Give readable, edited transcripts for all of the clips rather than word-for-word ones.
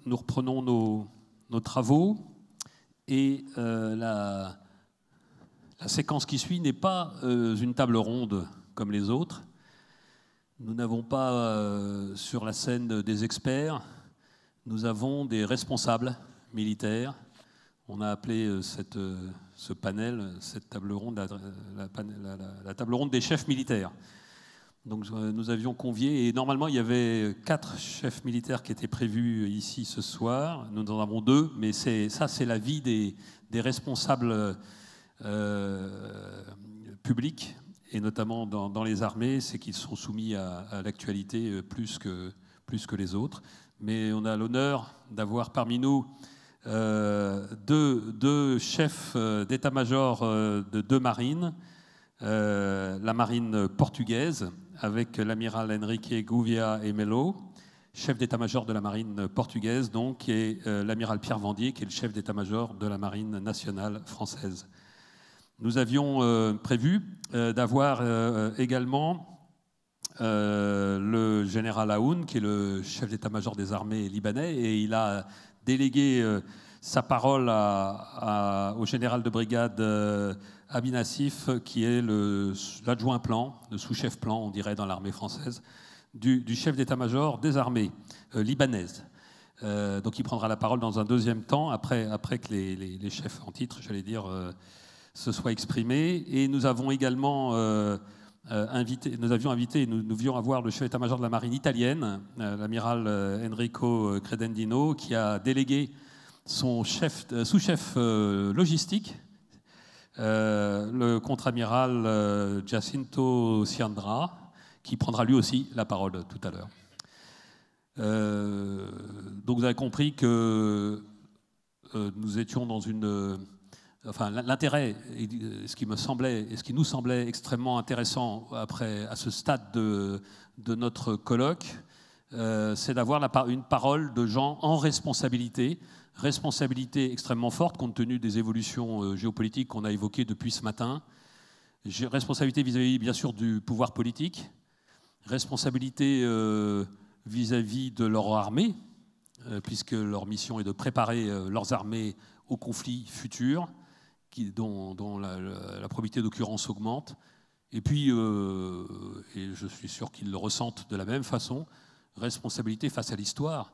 nous reprenons nos travaux et la séquence qui suit n'est pas une table ronde comme les autres. Nous n'avons pas sur la scène des experts, nous avons des responsables militaires. On a appelé ce panel, cette table ronde, la table ronde des chefs militaires. Donc nous avions convié, et normalement il y avait 4 chefs militaires qui étaient prévus ici ce soir. Nous en avons 2, mais ça c'est l'avis des responsables publics, et notamment dans les armées, c'est qu'ils sont soumis à l'actualité plus que les autres. Mais on a l'honneur d'avoir parmi nous deux chefs d'état-major de 2 marines, la marine portugaise, avec l'amiral Henrique Gouveia e Melo, chef d'état-major de la marine portugaise, donc, et l'amiral Pierre Vendier, qui est le chef d'état-major de la marine nationale française. Nous avions prévu d'avoir également le général Aoun, qui est le chef d'état-major des armées libanais, et il a délégué sa parole au général de brigade Abi Nassif, qui est l'adjoint plan, le sous-chef plan, on dirait, dans l'armée française, du chef d'état-major des armées libanaises. Donc il prendra la parole dans un deuxième temps, après que les chefs en titre, j'allais dire, se soient exprimés. Et nous avons également nous devions avoir le chef d'état-major de la marine italienne, l'amiral Enrico Credendino, qui a délégué son sous-chef logistique, le contre-amiral Giacinto Siandra, qui prendra lui aussi la parole tout à l'heure. Donc vous avez compris que nous étions dans l'intérêt, ce qui nous semblait extrêmement intéressant à ce stade de notre colloque, c'est d'avoir une parole de gens en responsabilité extrêmement forte compte tenu des évolutions géopolitiques qu'on a évoquées depuis ce matin. Responsabilité vis-à-vis, bien sûr, du pouvoir politique, responsabilité vis-à-vis de leur armée, puisque leur mission est de préparer leurs armées aux conflits futurs, dont la probabilité d'occurrence augmente. Et puis, et je suis sûr qu'ils le ressentent de la même façon, responsabilité face à l'histoire,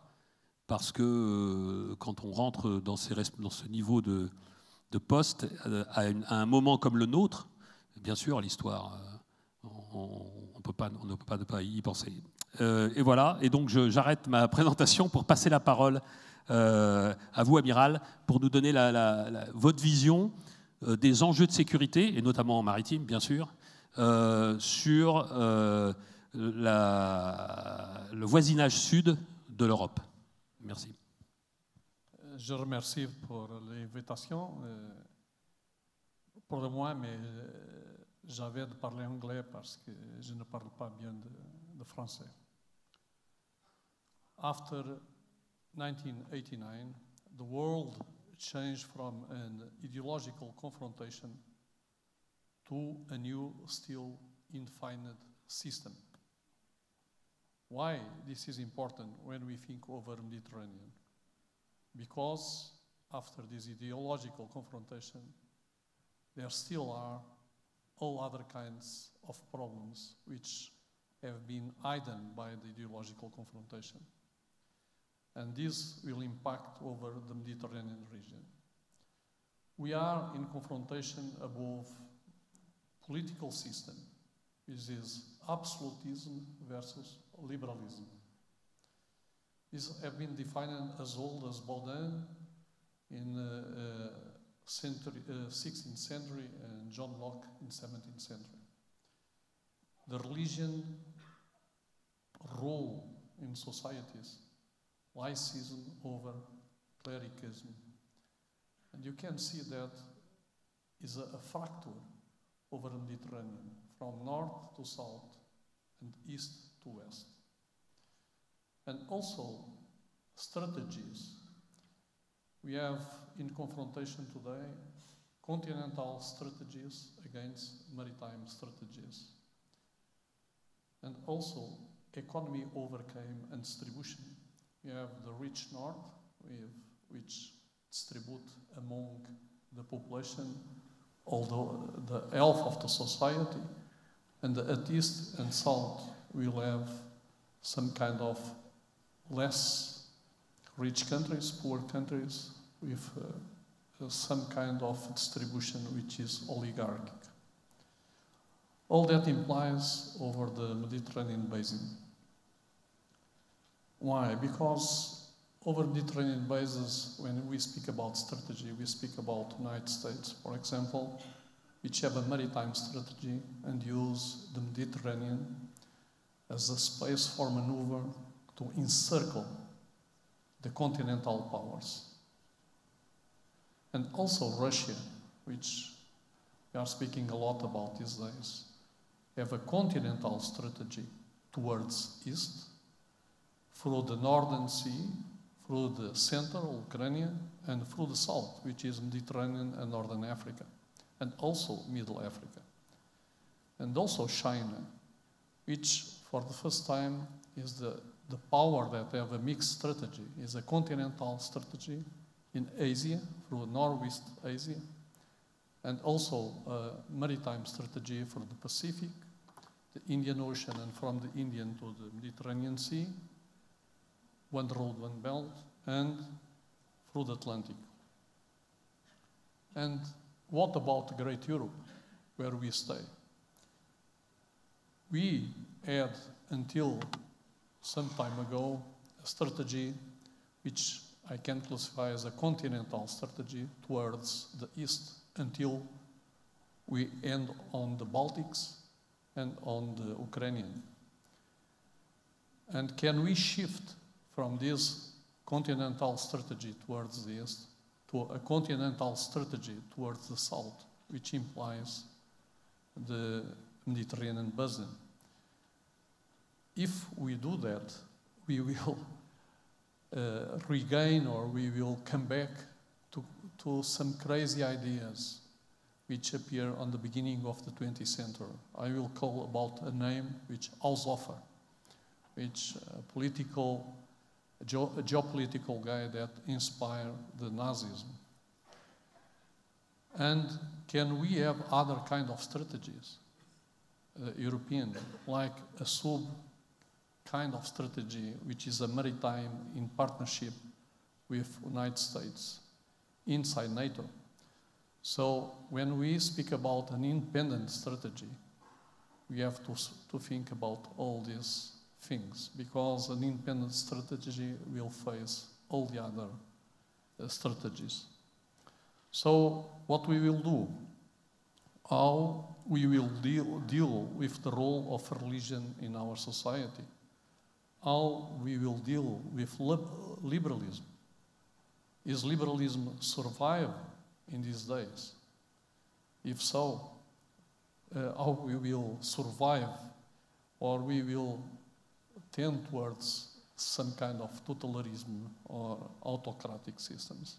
parce que quand on rentre dans ce niveau de poste, à un moment comme le nôtre, bien sûr, l'histoire, on ne peut pas y penser. Et voilà, et donc j'arrête ma présentation pour passer la parole à vous, amiral, pour nous donner votre vision des enjeux de sécurité, et notamment en maritime, bien sûr, sur le voisinage sud de l'Europe. Merci. Je remercie pour l'invitation. Pour moi, mais j'avais de parler anglais parce que je ne parle pas bien de français. After 1989, the world changed from an ideological confrontation to a new, still infinite system. Why this is important when we think over Mediterranean? Because after this ideological confrontation, there still are all other kinds of problems which have been hidden by the ideological confrontation. And this will impact over the Mediterranean region. We are in confrontation above political system, which is absolutism versus liberalism. These have been defined as old as Baudin in 16th century and John Locke in 17th century. The religion role in societies, laicism over clericism. And you can see that is a factor over the Mediterranean, from north to south and east to west. And also strategies. We have in confrontation today continental strategies against maritime strategies. And also economy overcame and distribution. We you have the rich north, which distribute among the population although the health of the society, and at east and south we'll have some kind of less rich countries, poor countries, with some kind of distribution which is oligarchic. All that implies over the Mediterranean basin. Why? Because over Mediterranean basins, when we speak about strategy, we speak about United States, for example, which have a maritime strategy and use the Mediterranean as a space for maneuver to encircle the continental powers. And also Russia, which we are speaking a lot about these days, have a continental strategy towards east, through the Northern Sea, through the center, Ukraine, and through the south, which is Mediterranean and Northern Africa, and also Middle Africa. And also China, which for the first time is the power that have a mixed strategy, is a continental strategy in Asia, through Northwest Asia, and also a maritime strategy for the Pacific, the Indian Ocean, and from the Indian to the Mediterranean Sea, one road, one belt, and through the Atlantic. And what about Great Europe, where we stay? We had, until some time ago, a strategy which I can classify as a continental strategy towards the east, until we end on the Baltics and on the Ukrainian. And can we shift from this continental strategy towards the east to a continental strategy towards the south, which implies the Mediterranean basin? If we do that, we will regain, or we will come back to some crazy ideas which appear on the beginning of the 20th century. I will call about a name which Haushofer, which a geopolitical guy that inspired the Nazism. And can we have other kind of strategies, European, like a sub kind of strategy, which is a maritime in partnership with United States inside NATO? So when we speak about an independent strategy, we have to think about all these things, because an independent strategy will face all the other strategies. So what we will do, how we will deal with the role of religion in our society, how we will deal with liberalism. Is liberalism survive in these days? If so, how we will survive, or we will tend towards some kind of totalitarianism or autocratic systems?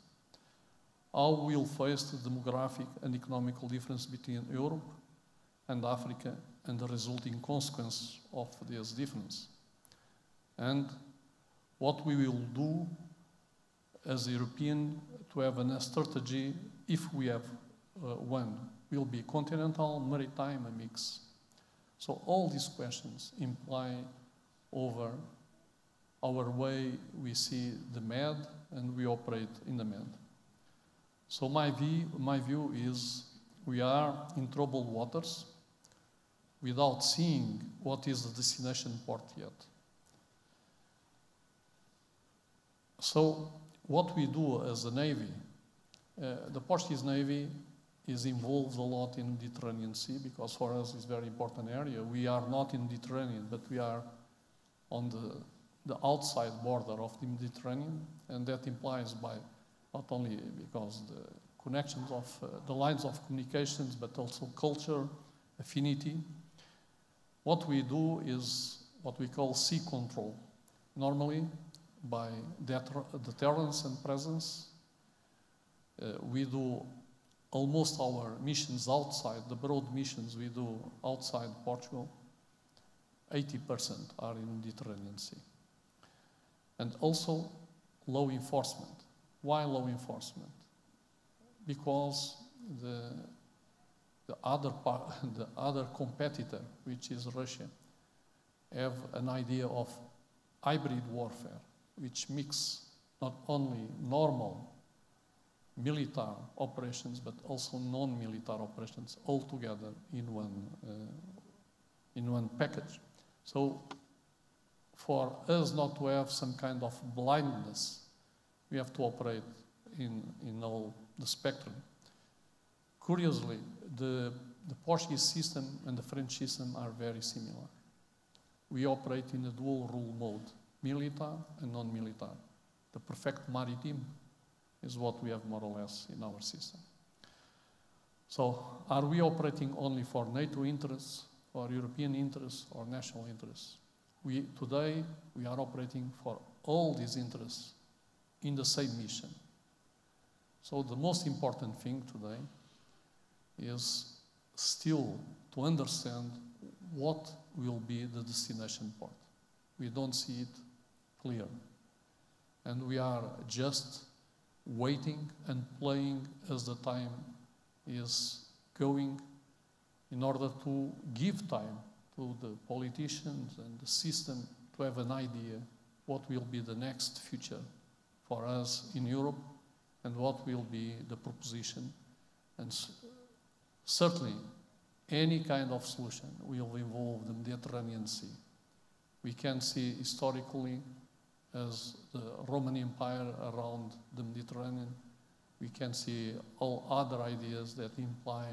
How we will face the demographic and economical difference between Europe and Africa and the resulting consequence of this difference? And what we will do as a European to have a strategy, if we have one, will be continental, maritime, a mix. So all these questions imply over our way we see the Med and we operate in the Med. So my view is we are in troubled waters without seeing what is the destination port yet. So what we do as a Navy, the Portuguese Navy is involved a lot in the Mediterranean Sea, because for us it's a very important area. We are not in the Mediterranean, but we are on the outside border of the Mediterranean, and that implies by not only because the connections of the lines of communications, but also culture, affinity. What we do is what we call sea control. Normally, by deterrence and presence, we do almost our missions outside, the broad missions we do outside Portugal, 80% are in the Mediterranean Sea. And also law enforcement. Why law enforcement? Because the other competitor, which is Russia, have an idea of hybrid warfare, which mix not only normal military operations, but also non-military operations all together in one package. So for us not to have some kind of blindness, we have to operate in all the spectrum. Curiously, the Portuguese system and the French system are very similar. We operate in a dual rule mode, military and non-military. The perfect maritime is what we have more or less in our system. So are we operating only for NATO interests, or European interests, or national interests? Today, we are operating for all these interests in the same mission. So the most important thing today is still to understand what will be the destination port. We don't see it clear. And we are just waiting and playing as the time is going in order to give time to the politicians and the system to have an idea what will be the next future for us in Europe and what will be the proposition. And certainly, any kind of solution will involve the Mediterranean Sea. We can see historically as the Roman Empire around the Mediterranean. We can see all other ideas that imply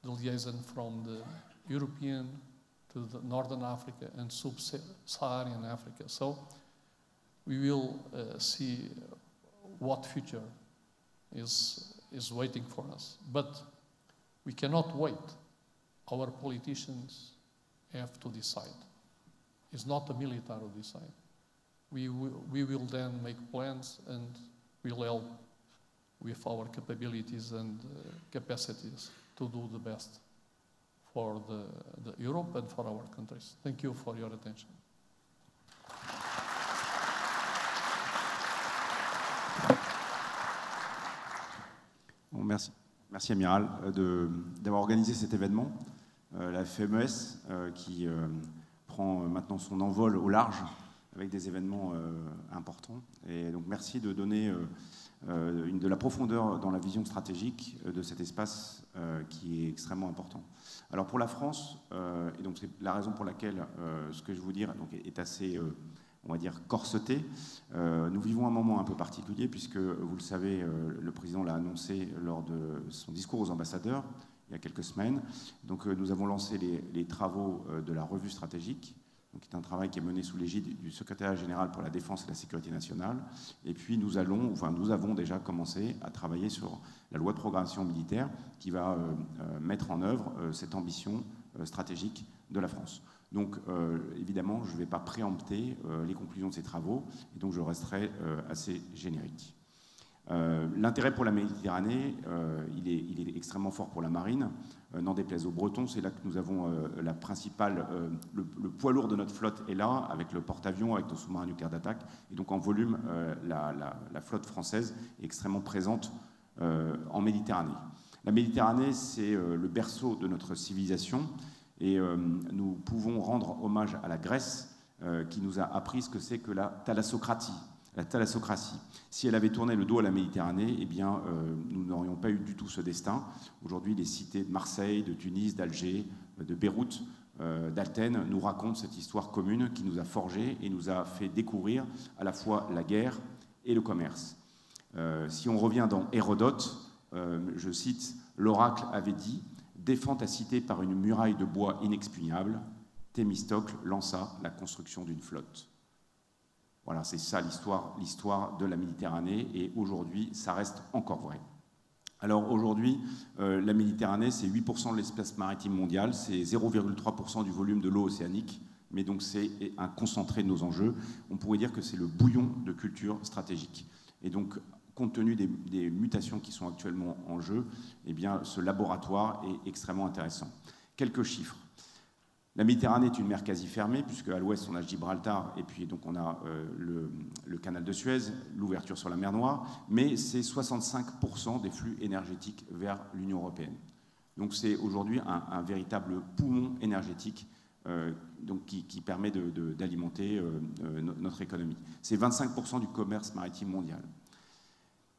the liaison from the European to the Northern Africa and Sub-Saharan Africa. So we will see what future is waiting for us. But we cannot wait. Our politicians have to decide. It's not the military who decide. We will then make plans and we'll help with our capabilities and capacities to do the best for the Europe and for our countries. Thank you for your attention. Bon, merci. Merci Amiral d'avoir organisé cet événement, la FMES qui prend maintenant son envol au large avec des événements importants. Et donc merci de donner de la profondeur dans la vision stratégique de cet espace qui est extrêmement important. Alors pour la France, et donc c'est la raison pour laquelle ce que je vais vous dire donc, est assez, on va dire, corseté, nous vivons un moment un peu particulier puisque, vous le savez, le président l'a annoncé lors de son discours aux ambassadeurs il y a quelques semaines. Donc nous avons lancé les travaux de la revue stratégique, qui est un travail qui est mené sous l'égide du secrétariat général pour la défense et la sécurité nationale. Et puis nous avons déjà commencé à travailler sur la loi de programmation militaire qui va mettre en œuvre cette ambition stratégique de la France. Donc évidemment, je ne vais pas préempter les conclusions de ces travaux, et donc je resterai assez générique. L'intérêt pour la Méditerranée, il est extrêmement fort pour la marine. N'en déplaise aux Bretons, c'est là que nous avons la principale, le poids lourd de notre flotte est là, avec le porte-avions, avec nos sous-marins nucléaires d'attaque. Et donc en volume, la flotte française est extrêmement présente en Méditerranée. La Méditerranée, c'est le berceau de notre civilisation, et nous pouvons rendre hommage à la Grèce, qui nous a appris ce que c'est que la thalassocratie. La thalassocratie. Si elle avait tourné le dos à la Méditerranée, eh bien, nous n'aurions pas eu du tout ce destin. Aujourd'hui, les cités de Marseille, de Tunis, d'Alger, de Beyrouth, d'Athènes nous racontent cette histoire commune qui nous a forgés et nous a fait découvrir à la fois la guerre et le commerce. Si on revient dans Hérodote, je cite, « L'oracle avait dit « Défends ta cité par une muraille de bois inexpugnable », Thémistocle lança la construction d'une flotte. Voilà, c'est ça l'histoire de la Méditerranée, et aujourd'hui, ça reste encore vrai. Alors aujourd'hui, la Méditerranée, c'est 8% de l'espace maritime mondial, c'est 0,3% du volume de l'eau océanique, mais donc c'est un concentré de nos enjeux. On pourrait dire que c'est le bouillon de culture stratégique. Et donc, compte tenu des mutations qui sont actuellement en jeu, eh bien, ce laboratoire est extrêmement intéressant. Quelques chiffres. La Méditerranée est une mer quasi fermée, puisque à l'ouest, on a Gibraltar, et puis donc on a le canal de Suez, l'ouverture sur la mer Noire, mais c'est 65% des flux énergétiques vers l'Union européenne. Donc c'est aujourd'hui un véritable poumon énergétique donc qui permet d'alimenter notre économie. C'est 25% du commerce maritime mondial.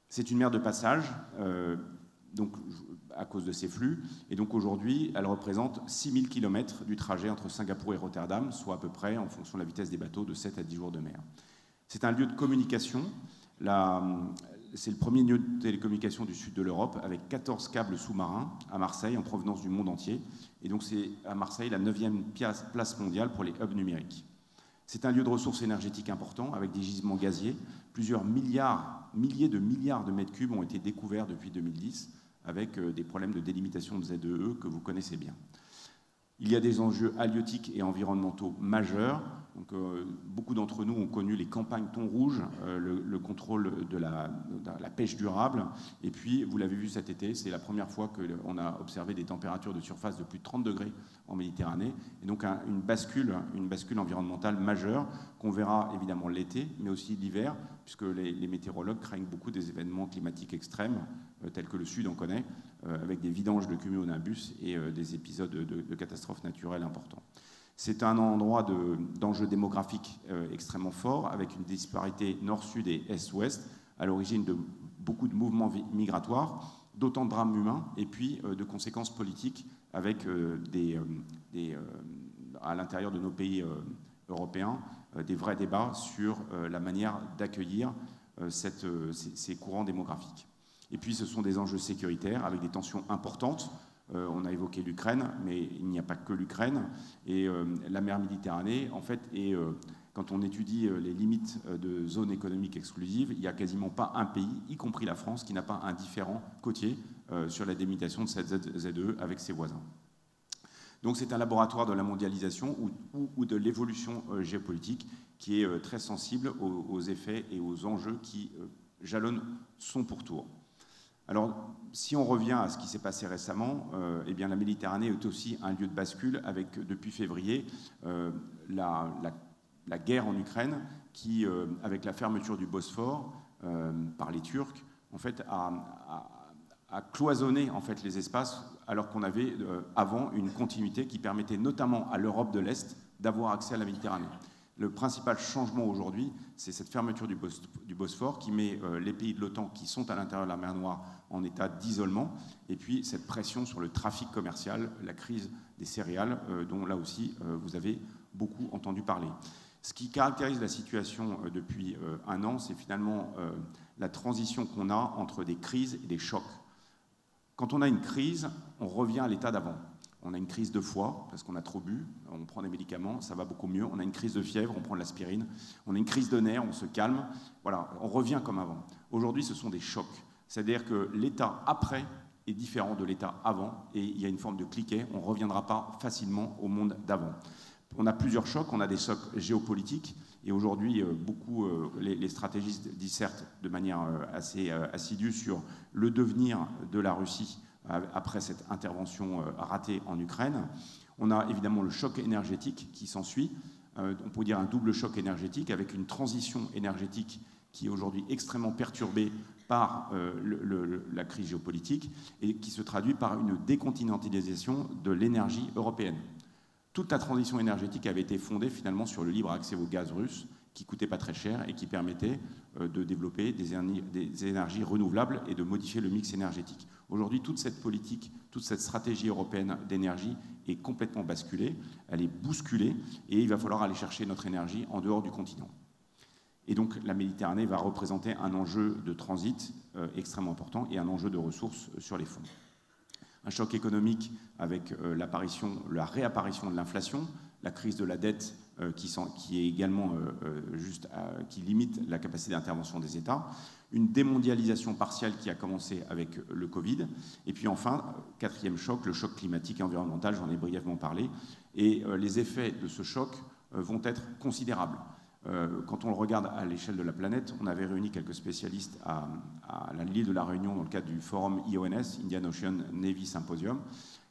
C'est une mer de passage, donc, à cause de ces flux, et donc aujourd'hui, elle représente 6000 km du trajet entre Singapour et Rotterdam, soit à peu près, en fonction de la vitesse des bateaux, de 7 à 10 jours de mer. C'est un lieu de communication. C'est le premier lieu de télécommunication du sud de l'Europe, avec 14 câbles sous-marins à Marseille, en provenance du monde entier. Et donc c'est à Marseille la 9e place mondiale pour les hubs numériques. C'est un lieu de ressources énergétiques important, avec des gisements gaziers. Plusieurs milliers de milliards de mètres cubes ont été découverts depuis 2010, avec des problèmes de délimitation de ZEE que vous connaissez bien. Il y a des enjeux halieutiques et environnementaux majeurs. Donc, beaucoup d'entre nous ont connu les campagnes thon rouge, le contrôle de la pêche durable. Et puis, vous l'avez vu cet été, c'est la première fois qu'on a observé des températures de surface de plus de 30 degrés en Méditerranée. Et donc, une bascule environnementale majeure qu'on verra évidemment l'été, mais aussi l'hiver, puisque les météorologues craignent beaucoup des événements climatiques extrêmes, tels que le Sud en connaît, avec des vidanges de cumulonimbus et des épisodes de catastrophes naturelles importants. C'est un endroit d'enjeux démographiques extrêmement fort, avec une disparité nord-sud et est-ouest, à l'origine de beaucoup de mouvements migratoires, d'autant de drames humains, et puis de conséquences politiques, avec à l'intérieur de nos pays européens, des vrais débats sur la manière d'accueillir ces courants démographiques. Et puis ce sont des enjeux sécuritaires, avec des tensions importantes. On a évoqué l'Ukraine, mais il n'y a pas que l'Ukraine. Et la mer Méditerranée, en fait, quand on étudie les limites de zone économique exclusive, il n'y a quasiment pas un pays, y compris la France, qui n'a pas un différend côtier sur la délimitation de cette ZEE avec ses voisins. Donc c'est un laboratoire de la mondialisation ou de l'évolution géopolitique qui est très sensible aux effets et aux enjeux qui jalonnent son pourtour. Alors, si on revient à ce qui s'est passé récemment, eh bien, la Méditerranée est aussi un lieu de bascule avec, depuis février, la guerre en Ukraine qui, avec la fermeture du Bosphore par les Turcs, en fait, a cloisonné en fait, les espaces alors qu'on avait avant une continuité qui permettait notamment à l'Europe de l'Est d'avoir accès à la Méditerranée. Le principal changement aujourd'hui, c'est cette fermeture du Bosphore qui met les pays de l'OTAN qui sont à l'intérieur de la mer Noire en état d'isolement, et puis cette pression sur le trafic commercial, la crise des céréales, dont là aussi vous avez beaucoup entendu parler. Ce qui caractérise la situation depuis un an, c'est finalement la transition qu'on a entre des crises et des chocs. Quand on a une crise, on revient à l'état d'avant. On a une crise de foie, parce qu'on a trop bu, on prend des médicaments, ça va beaucoup mieux. On a une crise de fièvre, on prend de l'aspirine. On a une crise de nerfs, on se calme. Voilà, on revient comme avant. Aujourd'hui, ce sont des chocs. C'est-à-dire que l'état après est différent de l'état avant, et il y a une forme de cliquet, on ne reviendra pas facilement au monde d'avant. On a plusieurs chocs, on a des chocs géopolitiques, et aujourd'hui, les stratégistes dissertent de manière assez assidue sur le devenir de la Russie après cette intervention ratée en Ukraine. On a évidemment le choc énergétique qui s'ensuit. On peut dire un double choc énergétique avec une transition énergétique qui est aujourd'hui extrêmement perturbée par la crise géopolitique et qui se traduit par une décontinentalisation de l'énergie européenne. Toute la transition énergétique avait été fondée finalement sur le libre accès au gaz russe qui ne coûtait pas très cher et qui permettait de développer des énergies renouvelables et de modifier le mix énergétique. Aujourd'hui, toute cette politique, toute cette stratégie européenne d'énergie est complètement basculée, elle est bousculée, et il va falloir aller chercher notre énergie en dehors du continent. Et donc la Méditerranée va représenter un enjeu de transit extrêmement important et un enjeu de ressources sur les fonds. Un choc économique avec la réapparition de l'inflation, la crise de la dette qui est également qui limite la capacité d'intervention des États, une démondialisation partielle qui a commencé avec le Covid, et puis enfin, quatrième choc, le choc climatique et environnemental, j'en ai brièvement parlé, et les effets de ce choc vont être considérables. Quand on le regarde à l'échelle de la planète, on avait réuni quelques spécialistes à l'île de la Réunion dans le cadre du forum IONS, Indian Ocean Navy Symposium.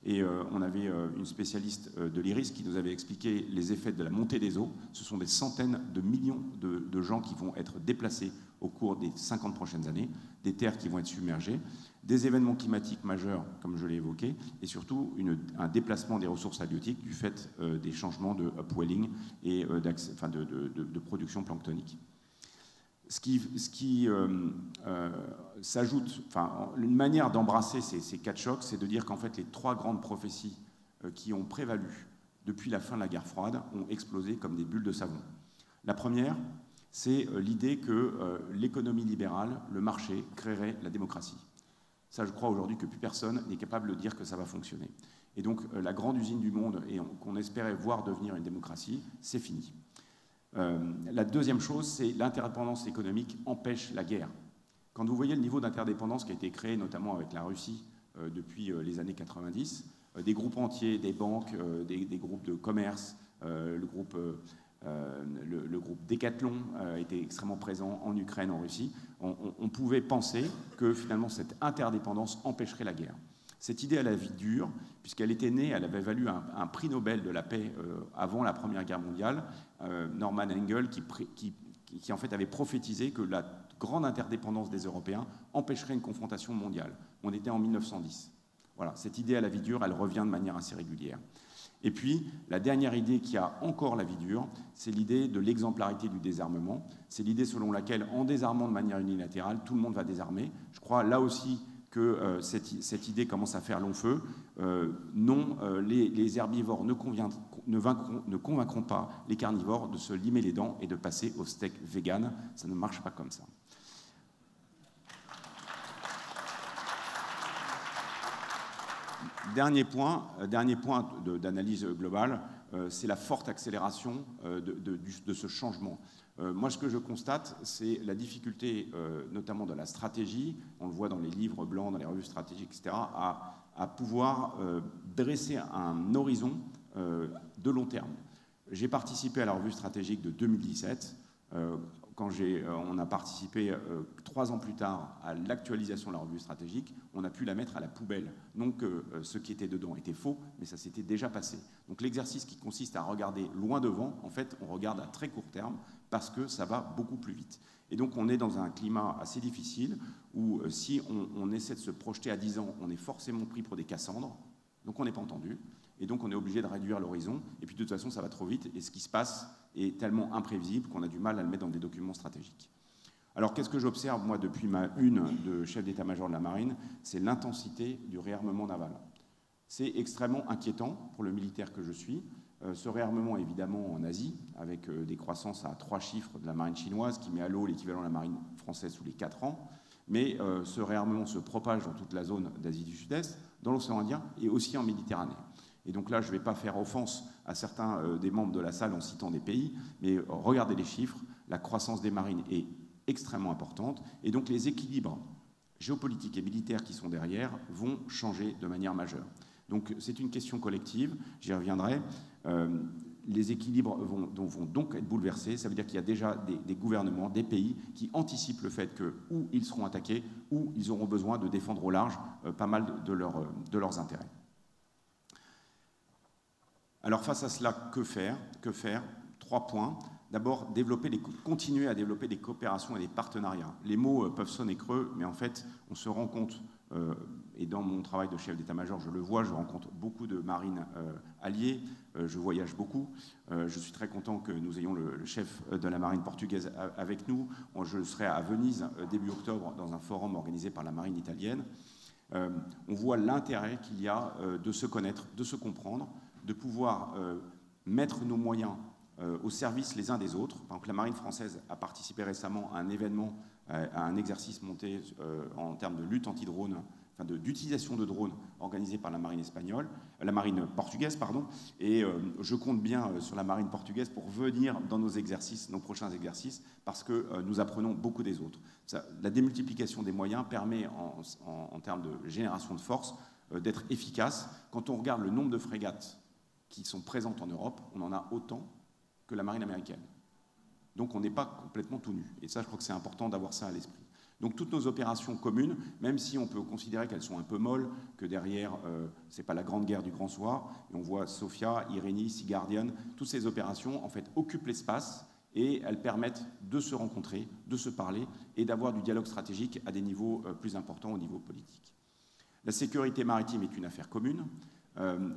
Et on avait une spécialiste de l'IRIS qui nous avait expliqué les effets de la montée des eaux. Ce sont des centaines de millions de gens qui vont être déplacés au cours des 50 prochaines années, des terres qui vont être submergées, des événements climatiques majeurs, comme je l'ai évoqué, et surtout un déplacement des ressources halieutiques du fait des changements de upwelling et de production planctonique. Ce qui s'ajoute, une manière d'embrasser ces quatre chocs, c'est de dire qu'en fait les trois grandes prophéties qui ont prévalu depuis la fin de la guerre froide ont explosé comme des bulles de savon. La première, c'est l'idée que l'économie libérale, le marché, créerait la démocratie. Ça, je crois aujourd'hui que plus personne n'est capable de dire que ça va fonctionner. Et donc, la grande usine du monde, et qu'on espérait voir devenir une démocratie, c'est fini. La deuxième chose, c'est l'interdépendance économique empêche la guerre. Quand vous voyez le niveau d'interdépendance qui a été créé, notamment avec la Russie, depuis les années 90, des groupes entiers, des banques, des groupes de commerce, le groupe Decathlon était extrêmement présent en Ukraine, en Russie. On pouvait penser que finalement cette interdépendance empêcherait la guerre. Cette idée à la vie dure, puisqu'elle était née, elle avait valu un prix Nobel de la paix avant la Première Guerre mondiale, Norman Engel, qui en fait avait prophétisé que la grande interdépendance des Européens empêcherait une confrontation mondiale. On était en 1910. Voilà, cette idée à la vie dure, elle revient de manière assez régulière. Et puis, la dernière idée qui a encore la vie dure, c'est l'idée de l'exemplarité du désarmement. C'est l'idée selon laquelle, en désarmant de manière unilatérale, tout le monde va désarmer. Je crois là aussi que cette idée commence à faire long feu. Non, les herbivores ne convaincront pas les carnivores de se limer les dents et de passer au steak vegan. Ça ne marche pas comme ça. Dernier point d'analyse globale, c'est la forte accélération de ce changement. Moi, ce que je constate, c'est la difficulté, notamment dans la stratégie, on le voit dans les livres blancs, dans les revues stratégiques, etc., à pouvoir dresser un horizon de long terme. J'ai participé à la revue stratégique de 2017. Quand on a participé 3 ans plus tard à l'actualisation de la revue stratégique, on a pu la mettre à la poubelle. Non que ce qui était dedans était faux, mais ça s'était déjà passé. Donc l'exercice qui consiste à regarder loin devant, en fait, on regarde à très court terme parce que ça va beaucoup plus vite. Et donc on est dans un climat assez difficile où si on essaie de se projeter à 10 ans, on est forcément pris pour des Cassandres, donc on n'est pas entendu. Et donc on est obligé de réduire l'horizon, et puis de toute façon ça va trop vite, et ce qui se passe est tellement imprévisible qu'on a du mal à le mettre dans des documents stratégiques. Alors qu'est-ce que j'observe, moi, depuis ma une de chef d'état-major de la marine? C'est l'intensité du réarmement naval. C'est extrêmement inquiétant pour le militaire que je suis. Ce réarmement, évidemment, en Asie, avec des croissances à 3 chiffres de la marine chinoise, qui met à l'eau l'équivalent de la marine française tous les 4 ans. Mais ce réarmement se propage dans toute la zone d'Asie du Sud-Est, dans l'océan Indien et aussi en Méditerranée. Et donc là, je ne vais pas faire offense à certains des membres de la salle en citant des pays, mais regardez les chiffres, la croissance des marines est extrêmement importante, et donc les équilibres géopolitiques et militaires qui sont derrière vont changer de manière majeure. Donc c'est une question collective, j'y reviendrai. Les équilibres vont donc être bouleversés, ça veut dire qu'il y a déjà des gouvernements, des pays qui anticipent le fait que ou ils seront attaqués, ou ils auront besoin de défendre au large pas mal de leurs intérêts. Alors face à cela, que faire? 3 points. D'abord, continuer à développer des coopérations et des partenariats. Les mots peuvent sonner creux, mais en fait, on se rend compte, et dans mon travail de chef d'état-major, je le vois, je rencontre beaucoup de marines alliées, je voyage beaucoup. Je suis très content que nous ayons le chef de la marine portugaise avec nous. Je serai à Venise début octobre dans un forum organisé par la marine italienne. On voit l'intérêt qu'il y a de se connaître, de se comprendre, de pouvoir mettre nos moyens au service les uns des autres. Par exemple, la marine française a participé récemment à un événement, à un exercice monté en termes de lutte anti-drone, d'utilisation de drones organisé par la marine portugaise, pardon. Et je compte bien sur la marine portugaise pour venir dans nos prochains exercices, parce que nous apprenons beaucoup des autres. La démultiplication des moyens permet, en termes de génération de force, d'être efficace. Quand on regarde le nombre de frégates qui sont présentes en Europe, on en a autant que la marine américaine. Donc on n'est pas complètement tout nu. Et ça, je crois que c'est important d'avoir ça à l'esprit. Donc toutes nos opérations communes, même si on peut considérer qu'elles sont un peu molles, que derrière, ce n'est pas la grande guerre du grand soir, et on voit Sophia, Irénie, Sea Guardian, toutes ces opérations en fait occupent l'espace et elles permettent de se rencontrer, de se parler et d'avoir du dialogue stratégique à des niveaux plus importants au niveau politique. La sécurité maritime est une affaire commune.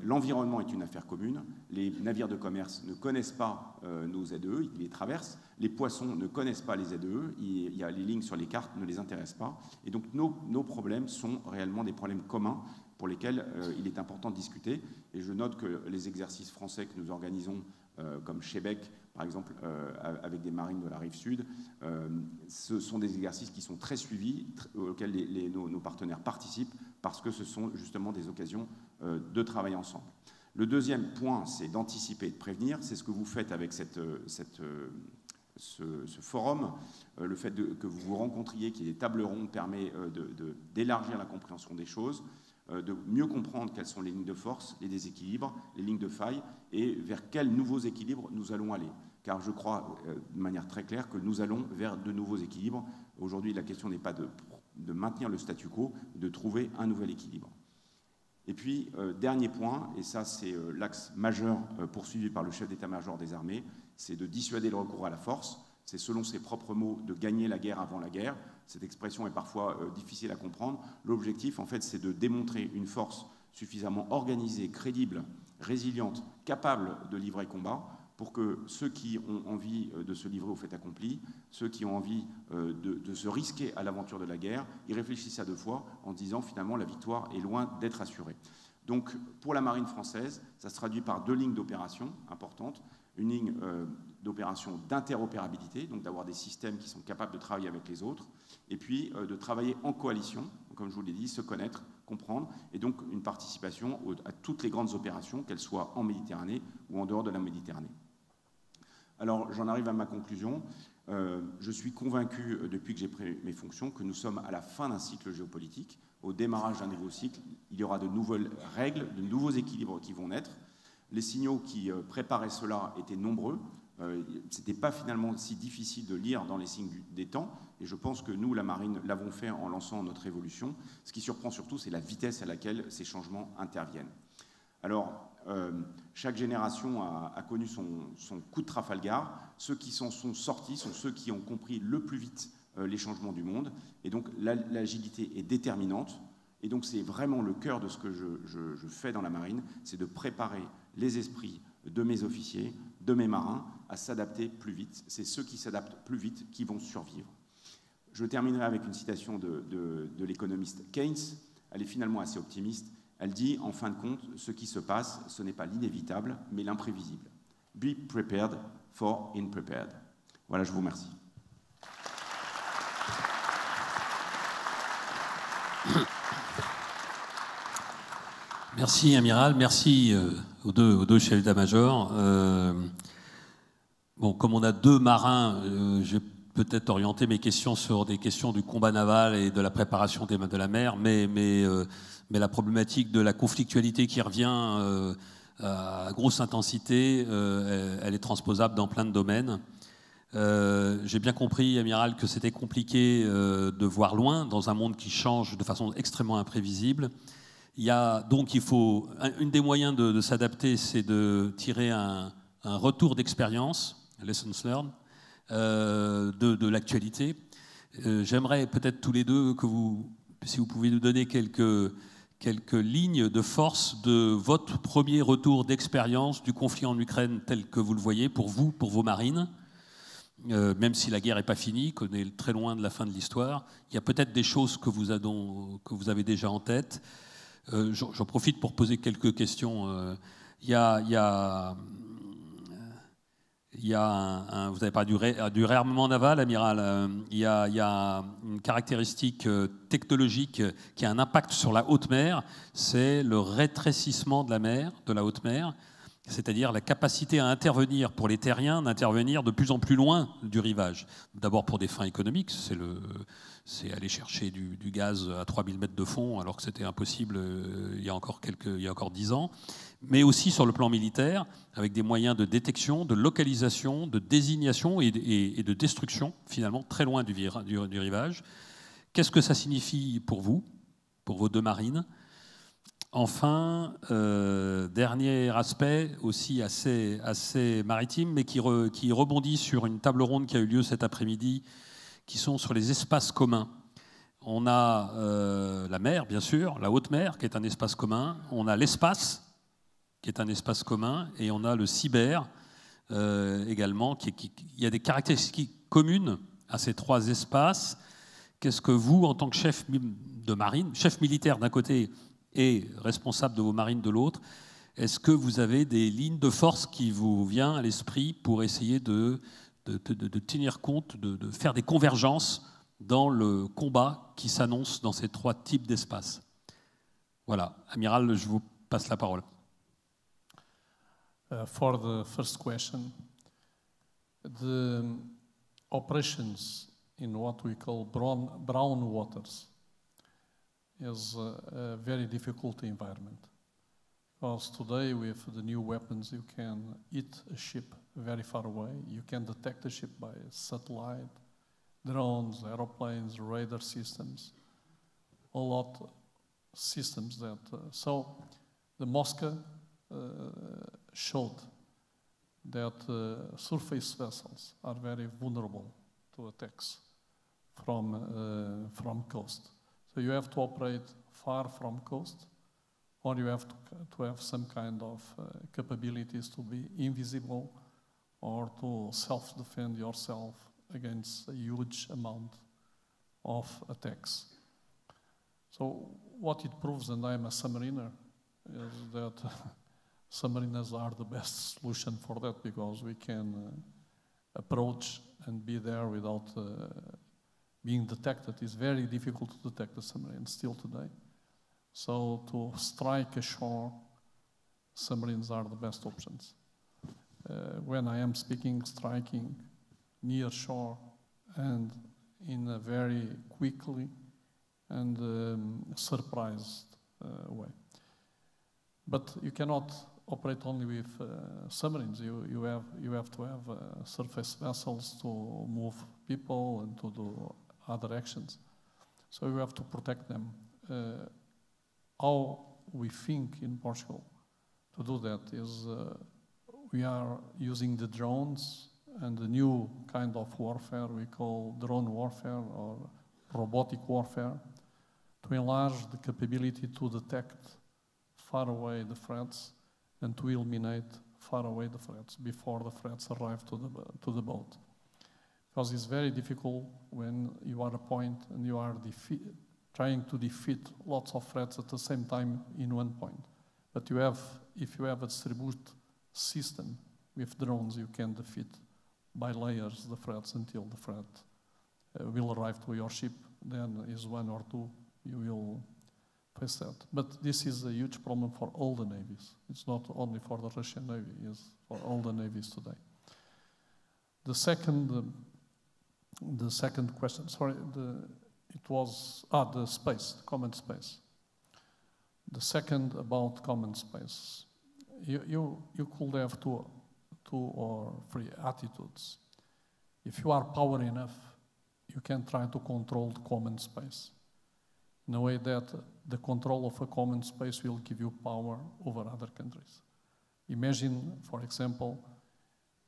L'environnement est une affaire commune. Les navires de commerce ne connaissent pas nos ZEE, ils les traversent. Les poissons ne connaissent pas les ZEE. Il y a les lignes sur les cartes ne les intéressent pas. Et donc nos problèmes sont réellement des problèmes communs pour lesquels il est important de discuter. Et je note que les exercices français que nous organisons, comme Chebec, par exemple, avec des marines de la rive sud, ce sont des exercices qui sont très suivis, auxquels nos partenaires participent, parce que ce sont justement des occasions de travailler ensemble. Le deuxième point, c'est d'anticiper et de prévenir. C'est ce que vous faites avec ce forum. Le fait que vous vous rencontriez, qu'il y ait des tables rondes, permet d'élargir la compréhension des choses, de mieux comprendre quelles sont les lignes de force, les déséquilibres, les lignes de faille, et vers quels nouveaux équilibres nous allons aller. Car je crois, de manière très claire, que nous allons vers de nouveaux équilibres. Aujourd'hui, la question n'est pas de maintenir le statu quo, de trouver un nouvel équilibre. Et puis, dernier point, et ça c'est l'axe majeur poursuivi par le chef d'état-major des armées, c'est de dissuader le recours à la force. C'est, selon ses propres mots, de gagner la guerre avant la guerre. Cette expression est parfois difficile à comprendre. L'objectif, en fait, c'est de démontrer une force suffisamment organisée, crédible, résiliente, capable de livrer combat, pour que ceux qui ont envie de se livrer au fait accompli, ceux qui ont envie de se risquer à l'aventure de la guerre, y réfléchissent à deux fois en disant finalement la victoire est loin d'être assurée. Donc pour la marine française, ça se traduit par deux lignes d'opération importantes. Une ligne d'opération d'interopérabilité, donc d'avoir des systèmes qui sont capables de travailler avec les autres, et puis de travailler en coalition, comme je vous l'ai dit, se connaître, comprendre, et donc une participation à toutes les grandes opérations, qu'elles soient en Méditerranée ou en dehors de la Méditerranée. Alors, j'en arrive à ma conclusion. Je suis convaincu, depuis que j'ai pris mes fonctions, que nous sommes à la fin d'un cycle géopolitique. Au démarrage d'un nouveau cycle, il y aura de nouvelles règles, de nouveaux équilibres qui vont naître. Les signaux qui préparaient cela étaient nombreux. Ce n'était pas finalement si difficile de lire dans les signes des temps. Et je pense que nous, la marine, l'avons fait en lançant notre évolution. Ce qui surprend surtout, c'est la vitesse à laquelle ces changements interviennent. Alors, chaque génération a connu son coup de Trafalgar. Ceux qui s'en sont sortis sont ceux qui ont compris le plus vite les changements du monde. Et donc, l'agilité est déterminante. Et donc, c'est vraiment le cœur de ce que je fais dans la marine, c'est de préparer les esprits de mes officiers, de mes marins, à s'adapter plus vite. C'est ceux qui s'adaptent plus vite qui vont survivre. Je terminerai avec une citation de l'économiste Keynes. Elle est finalement assez optimiste. Elle dit, en fin de compte, ce qui se passe, ce n'est pas l'inévitable, mais l'imprévisible. Be prepared for unprepared. Voilà, je vous remercie. Merci, Amiral. Merci aux deux chefs d'état-major. Bon, comme on a deux marins, je vais peut-être orienter mes questions sur des questions du combat naval et de la préparation de la mer, mais la problématique de la conflictualité qui revient à grosse intensité, elle est transposable dans plein de domaines. J'ai bien compris, Amiral, que c'était compliqué de voir loin dans un monde qui change de façon extrêmement imprévisible. Donc il faut, une des moyens de s'adapter, c'est de tirer un retour d'expérience, lessons learned, de l'actualité. J'aimerais peut-être tous les deux que si vous pouvez nous donner quelques lignes de force de votre premier retour d'expérience du conflit en Ukraine tel que vous le voyez pour vous, pour vos marines. Même si la guerre n'est pas finie, qu'on est très loin de la fin de l'histoire, il y a peut-être des choses que vous avez déjà en tête. J'en profite pour poser quelques questions. Vous avez parlé du réarmement naval, Amiral. Il y a une caractéristique technologique qui a un impact sur la haute mer, c'est le rétrécissement de la mer, de la haute mer. c'est-à-dire la capacité à intervenir pour les terriens, d'intervenir de plus en plus loin du rivage. D'abord pour des fins économiques, c'est aller chercher du gaz à 3000 mètres de fond, alors que c'était impossible il y a encore 10 ans, mais aussi sur le plan militaire, avec des moyens de détection, de localisation, de désignation et de destruction, finalement, très loin du rivage. Qu'est-ce que ça signifie pour vous, pour vos deux marines ? Enfin, dernier aspect aussi assez maritime, mais qui rebondit sur une table ronde qui a eu lieu cet après-midi, qui sont sur les espaces communs. On a la mer, bien sûr, la haute mer, qui est un espace commun. On a l'espace, qui est un espace commun. Et on a le cyber, également. Il y a des caractéristiques communes à ces trois espaces. Qu'est-ce que vous, en tant que chef de marine, chef militaire d'un côté et responsable de vos marines de l'autre, est-ce que vous avez des lignes de force qui vous viennent à l'esprit pour essayer de tenir compte, de faire des convergences dans le combat qui s'annonce dans ces trois types d'espaces? Voilà, Amiral, je vous passe la parole. For the first question, the operations in what we call brown waters is a very difficult environment. Because today with the new weapons you can hit a ship very far away. You can detect the ship by satellite, drones, aeroplanes, radar systems, a lot of systems that... so the Moscow showed that surface vessels are very vulnerable to attacks from coast. So you have to operate far from coast, or you have to have some kind of capabilities to be invisible or to self-defend yourself against a huge amount of attacks. So what it proves, and I'm a submariner, is that submariners are the best solution for that, because we can approach and be there without being detected. It's very difficult to detect a submarine still today. So to strike ashore, submarines are the best options. When I am speaking, striking near shore and in a very quickly and surprised way. But you cannot operate only with submarines. You have to have surface vessels to move people and to do other actions. So you have to protect them. How we think in Portugal to do that is we are using the drones and the new kind of warfare we call drone warfare or robotic warfare to enlarge the capability to detect far away the threats and to eliminate far away the threats before the threats arrive to the boat. Because it's very difficult when you are at a point and you are trying to defeat lots of threats at the same time in one point. But if you have a distributed system with drones, you can defeat by layers the threats until the threat will arrive to your ship. Then is one or two, you will face that. But this is a huge problem for all the navies. It's not only for the Russian Navy, it's for all the navies today. The second question, sorry, it was the space, the common space. The second about common space. You could have two or three attitudes. If you are power enough, you can try to control the common space in a way that the control of a common space will give you power over other countries. Imagine, for example,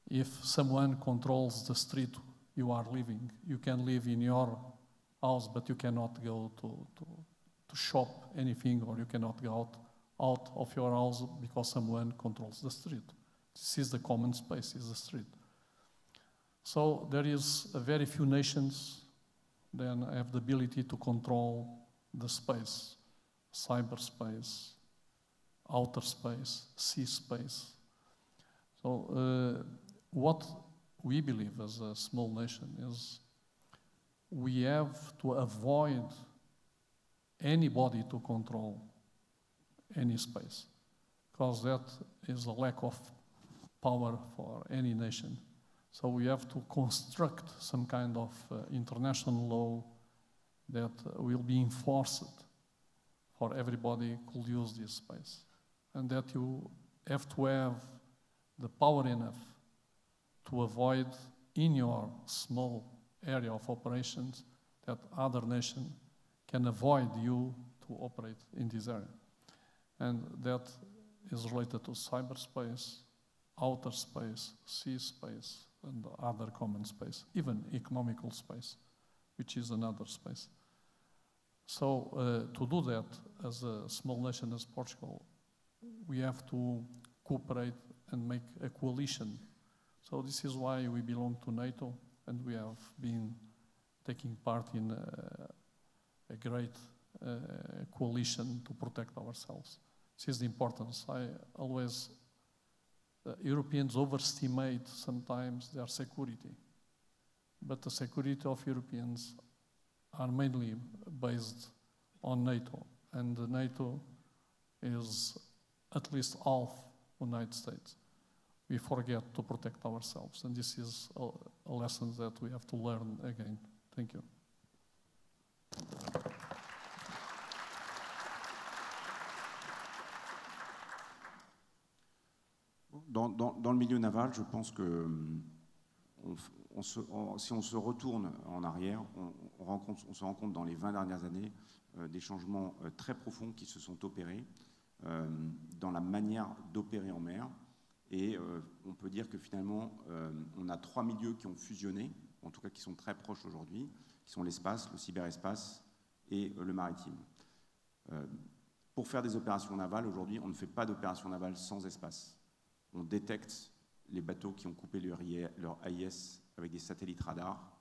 if someone controls the street you are living, you can live in your house, but you cannot go to shop anything, or you cannot go out of your house because someone controls the street. This is the common space, is the street. So there is a very few nations that have the ability to control the space, cyberspace, outer space, sea space. So what we believe as a small nation is we have to avoid anybody to control any space. because that is a lack of power for any nation. So we have to construct some kind of international law that will be enforced for everybody could use this space. And that you have to have the power enough to avoid in your small area of operations that other nation can avoid you to operate in this area. And that is related to cyberspace, outer space, sea space, and other common space, even economical space, which is another space. So to do that, as a small nation as Portugal, we have to cooperate and make a coalition. So this is why we belong to NATO, and we have been taking part in a great coalition to protect ourselves. This is the importance. Europeans overestimate sometimes their security, but the security of Europeans are mainly based on NATO, and NATO is at least half the United States. We forget to protect ourselves, and this is a lesson that we have to learn again. Thank you. Dans le milieu naval, je pense que si on se retourne en arrière, on se rend compte dans les 20 dernières années des changements très profonds qui se sont opérés dans la manière d'opérer en mer. Et on peut dire que finalement, on a 3 milieux qui ont fusionné, en tout cas qui sont très proches aujourd'hui, qui sont l'espace, le cyberespace et le maritime. Pour faire des opérations navales, aujourd'hui, on ne fait pas d'opérations navales sans espace. On détecte les bateaux qui ont coupé leur AIS avec des satellites radars.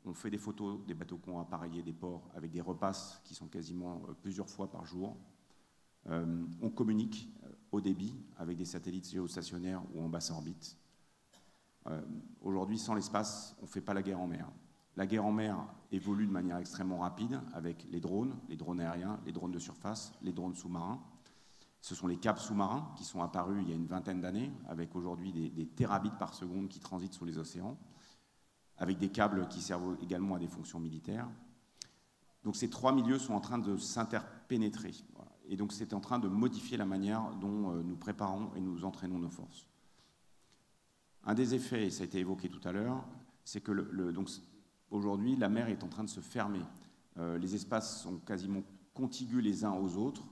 On fait des photos des bateaux qui ont appareillé des ports avec des repasses qui sont quasiment plusieurs fois par jour. On communique haut débit avec des satellites géostationnaires ou en basse orbite. Aujourd'hui, sans l'espace, on ne fait pas la guerre en mer. La guerre en mer évolue de manière extrêmement rapide avec les drones aériens, les drones de surface, les drones sous-marins. Ce sont les câbles sous-marins qui sont apparus il y a une vingtaine d'années, avec aujourd'hui des terabits par seconde qui transitent sous les océans, avec des câbles qui servent également à des fonctions militaires. Donc ces 3 milieux sont en train de s'interpénétrer. Et donc c'est en train de modifier la manière dont nous préparons et nous entraînons nos forces. Un des effets, et ça a été évoqué tout à l'heure, c'est que aujourd'hui la mer est en train de se fermer. Les espaces sont quasiment contigus les uns aux autres.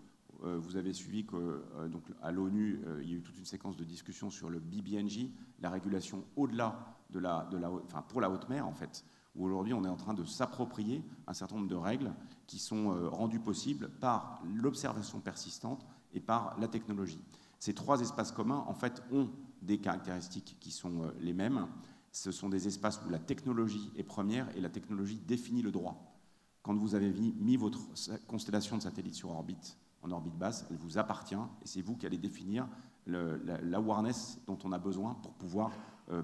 Vous avez suivi qu'à l'ONU, il y a eu toute une séquence de discussions sur le BBNJ, la régulation au-delà pour la haute mer en fait, où aujourd'hui on est en train de s'approprier un certain nombre de règles qui sont rendues possibles par l'observation persistante et par la technologie. Ces 3 espaces communs en fait ont des caractéristiques qui sont les mêmes. Ce sont des espaces où la technologie est première et la technologie définit le droit. Quand vous avez mis votre constellation de satellites sur orbite, en orbite basse, elle vous appartient et c'est vous qui allez définir l'awareness dont on a besoin pour pouvoir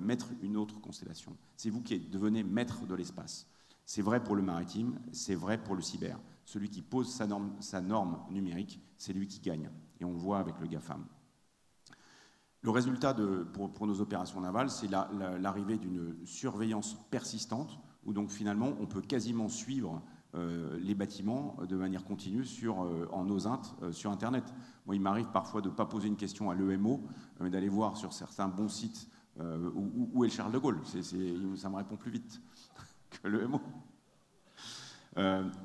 mettre une autre constellation. C'est vous qui devenez maître de l'espace. C'est vrai pour le maritime, c'est vrai pour le cyber. Celui qui pose sa norme numérique, c'est lui qui gagne. Et on le voit avec le GAFAM. Le résultat pour nos opérations navales, c'est l'arrivée d'une surveillance persistante, où donc finalement on peut quasiment suivre les bâtiments de manière continue en OSINT sur Internet. Moi, il m'arrive parfois de ne pas poser une question à l'EMO, mais d'aller voir sur certains bons sites où est le Charles de Gaulle. Ça me répond plus vite que l'EMO.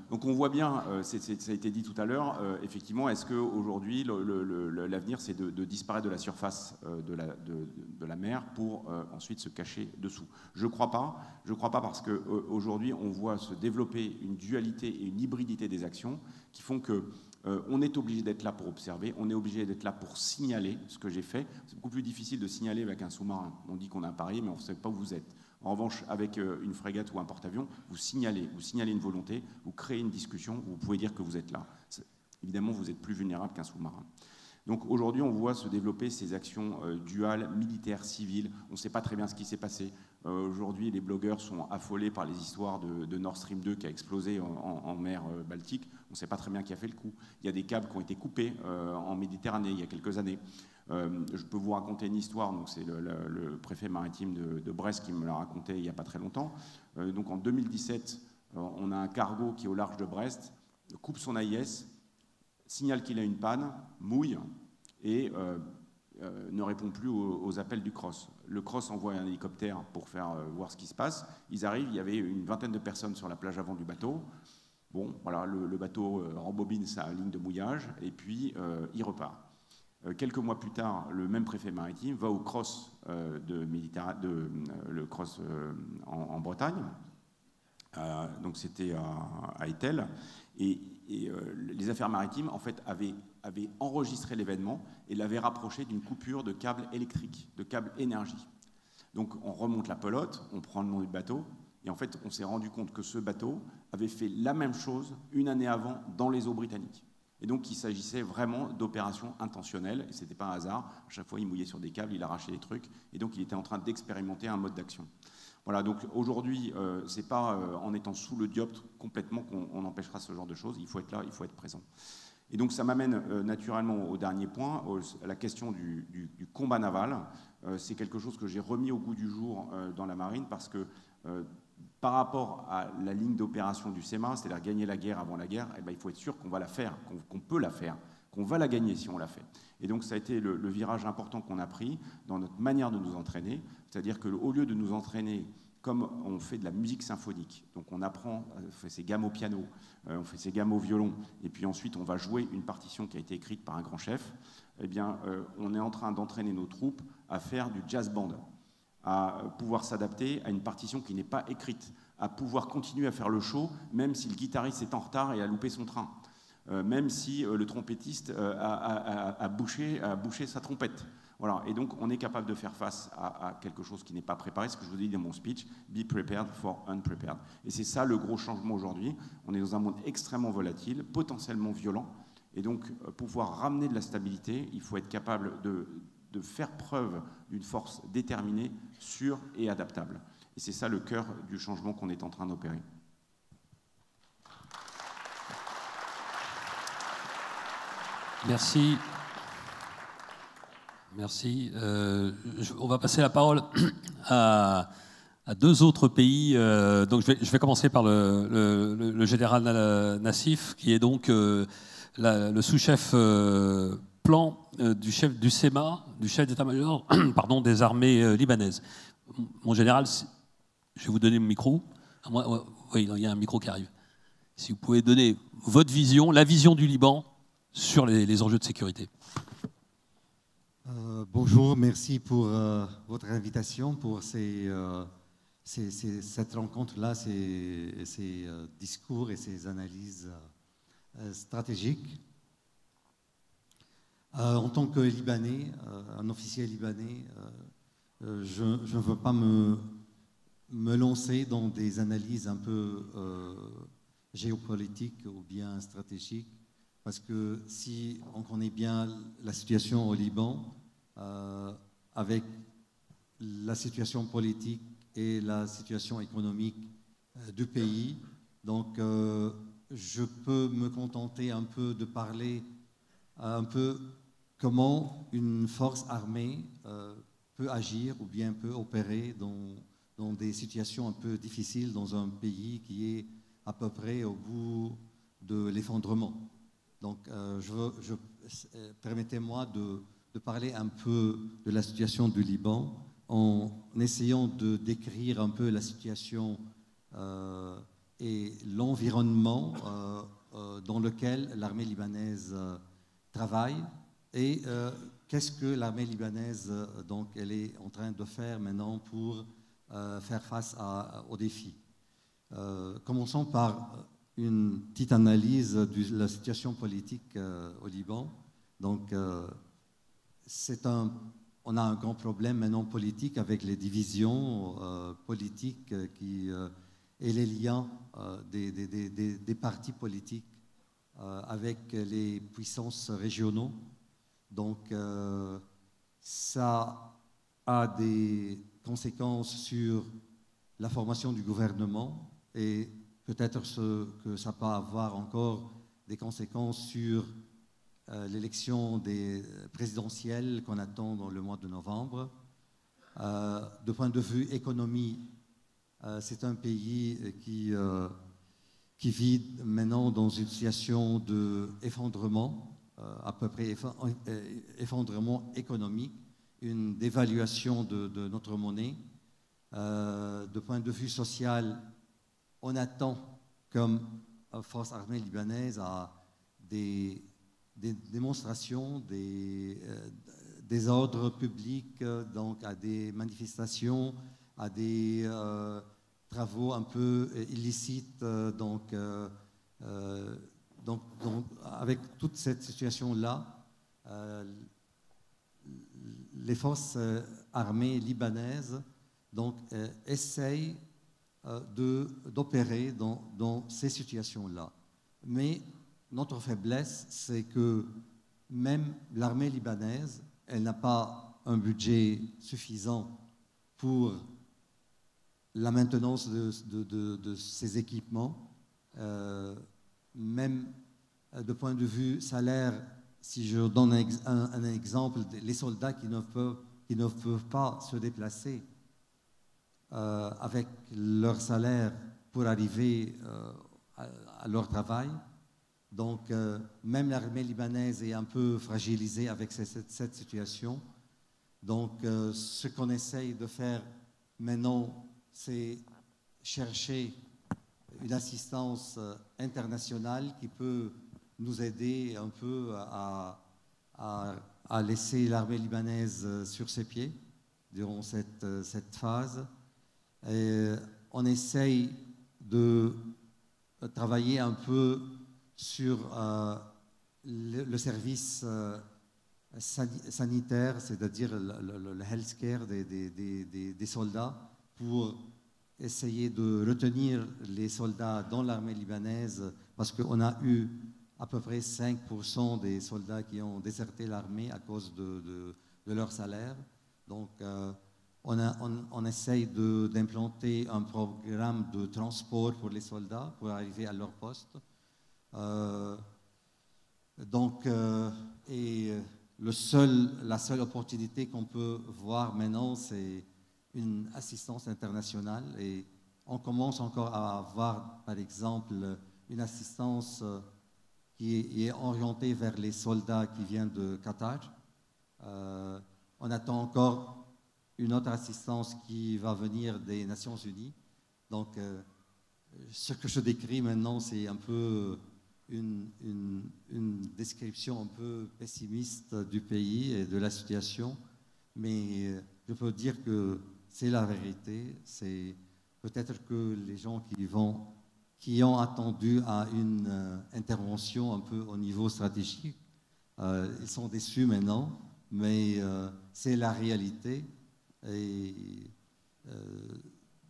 Donc on voit bien, ça a été dit tout à l'heure, effectivement, est-ce qu'aujourd'hui l'avenir c'est de disparaître de la surface de la mer pour ensuite se cacher dessous? Je crois pas parce qu'aujourd'hui on voit se développer une dualité et une hybridité des actions qui font que on est obligé d'être là pour observer, on est obligé d'être là pour signaler ce que j'ai fait. C'est beaucoup plus difficile de signaler avec un sous-marin. On dit qu'on a appareillé, mais on ne sait pas où vous êtes. En revanche, avec une frégate ou un porte-avions, vous signalez une volonté, vous créez une discussion, vous pouvez dire que vous êtes là. Évidemment, vous êtes plus vulnérable qu'un sous-marin. Donc aujourd'hui, on voit se développer ces actions duales, militaires, civiles. On ne sait pas très bien ce qui s'est passé. Aujourd'hui, les blogueurs sont affolés par les histoires de Nord Stream 2 qui a explosé en mer Baltique. On ne sait pas très bien qui a fait le coup. Il y a des câbles qui ont été coupés en Méditerranée il y a quelques années. Je peux vous raconter une histoire, donc c'est le préfet maritime de Brest qui me l'a raconté il n'y a pas très longtemps. Donc en 2017, on a un cargo qui est au large de Brest, coupe son AIS, signale qu'il a une panne, mouille et ne répond plus aux appels du CROSS. Le CROSS envoie un hélicoptère pour faire voir ce qui se passe. Ils arrivent, il y avait une vingtaine de personnes sur la plage avant du bateau. Bon, voilà, le bateau rembobine sa ligne de mouillage et puis il repart. Quelques mois plus tard, le même préfet maritime va au CROSS le CROSS en Bretagne. Donc c'était à Etel. Et les affaires maritimes, en fait, avaient enregistré l'événement et l'avaient rapproché d'une coupure de câble électrique, de câble énergie. Donc on remonte la pelote, on prend le nom du bateau, et en fait, on s'est rendu compte que ce bateau avait fait la même chose une année avant dans les eaux britanniques. Et donc, il s'agissait vraiment d'opérations intentionnelles, et ce n'était pas un hasard. À chaque fois, il mouillait sur des câbles, il arrachait des trucs, et donc il était en train d'expérimenter un mode d'action. Voilà, donc aujourd'hui, ce n'est pas en étant sous le dioptre complètement qu'on empêchera ce genre de choses. Il faut être là, il faut être présent. Et donc ça m'amène naturellement au dernier point, à la question du combat naval. C'est quelque chose que j'ai remis au goût du jour dans la marine parce que par rapport à la ligne d'opération du CEMA, c'est-à-dire gagner la guerre avant la guerre, eh ben, il faut être sûr qu'on va la faire, qu'on peut la faire, qu'on va la gagner si on la fait. Et donc ça a été le virage important qu'on a pris dans notre manière de nous entraîner, c'est-à-dire qu'au lieu de nous entraîner comme on fait de la musique symphonique, donc on apprend, on fait ses gammes au piano, on fait ses gammes au violon, et puis ensuite on va jouer une partition qui a été écrite par un grand chef, eh bien on est en train d'entraîner nos troupes à faire du jazz band, à pouvoir s'adapter à une partition qui n'est pas écrite, à pouvoir continuer à faire le show, même si le guitariste est en retard et a loupé son train, même si le trompettiste a bouché sa trompette. Voilà. Et donc, on est capable de faire face à quelque chose qui n'est pas préparé, ce que je vous ai dit dans mon speech, be prepared for unprepared. Et c'est ça le gros changement aujourd'hui. On est dans un monde extrêmement volatile, potentiellement violent, et donc, pouvoir ramener de la stabilité, il faut être capable de faire preuve d'une force déterminée, sûre et adaptable. Et c'est ça le cœur du changement qu'on est en train d'opérer. Merci. Merci. On va passer la parole à deux autres pays. Donc je vais commencer par le général Nassif, qui est donc le sous-chef plan du chef du CEMA, du chef d'état-major pardon, des armées libanaises. Mon général, je vais vous donner le micro. Oui, il y a un micro qui arrive. Si vous pouvez donner votre vision, la vision du Liban sur les enjeux de sécurité. Bonjour, merci pour votre invitation, pour cette rencontre-là, ces discours et ces analyses stratégiques. En tant que Libanais, un officier libanais, je ne veux pas me lancer dans des analyses un peu géopolitiques ou bien stratégiques, parce que si on connaît bien la situation au Liban, avec la situation politique et la situation économique du pays, donc je peux me contenter un peu de parler un peu comment une force armée peut agir ou bien peut opérer dans des situations un peu difficiles dans un pays qui est à peu près au bout de l'effondrement. Donc, permettez-moi de parler un peu de la situation du Liban en essayant de décrire un peu la situation et l'environnement dans lequel l'armée libanaise travaille et qu'est-ce que l'armée libanaise donc, elle est en train de faire maintenant pour faire face aux défis. Commençons par une petite analyse de la situation politique au Liban. Donc, on a un grand problème maintenant politique avec les divisions politiques et les liens des partis politiques avec les puissances régionaux. Donc, ça a des conséquences sur la formation du gouvernement et peut-être que ça peut avoir encore des conséquences sur l'élection des présidentielles qu'on attend dans le mois de novembre. De point de vue économie, c'est un pays qui vit maintenant dans une situation d'effondrement, à peu près effondrement économique, une dévaluation de notre monnaie. De point de vue social, on attend comme force armée libanaise à des démonstrations, des ordres publics, donc à des manifestations, à des travaux un peu illicites. Donc, avec toute cette situation-là, les forces armées libanaises donc, essayent d'opérer dans ces situations-là. Mais notre faiblesse, c'est que même l'armée libanaise, elle n'a pas un budget suffisant pour la maintenance de ses équipements. Même de point de vue salaire, si je donne un exemple, les soldats qui ne peuvent pas se déplacer avec leur salaire pour arriver à leur travail. Donc, même l'armée libanaise est un peu fragilisée avec cette situation. Donc, ce qu'on essaye de faire maintenant, c'est chercher une assistance internationale qui peut nous aider un peu à laisser l'armée libanaise sur ses pieds durant cette phase. Et on essaye de travailler un peu sur le service sanitaire, c'est-à-dire le healthcare des soldats, pour essayer de retenir les soldats dans l'armée libanaise, parce qu'on a eu à peu près 5% des soldats qui ont déserté l'armée à cause de leur salaire. Donc, on essaye d'implanter un programme de transport pour les soldats pour arriver à leur poste. Et la seule opportunité qu'on peut voir maintenant, c'est une assistance internationale. Et on commence encore à avoir, par exemple, une assistance qui est orientée vers les soldats qui viennent de Qatar. On attend encore une autre assistance qui va venir des Nations Unies. Donc, ce que je décris maintenant, c'est un peu une description un peu pessimiste du pays et de la situation, mais je peux dire que c'est la vérité. C'est peut-être que les gens qui ont attendu à une intervention un peu au niveau stratégique, ils sont déçus maintenant, mais c'est la réalité. Et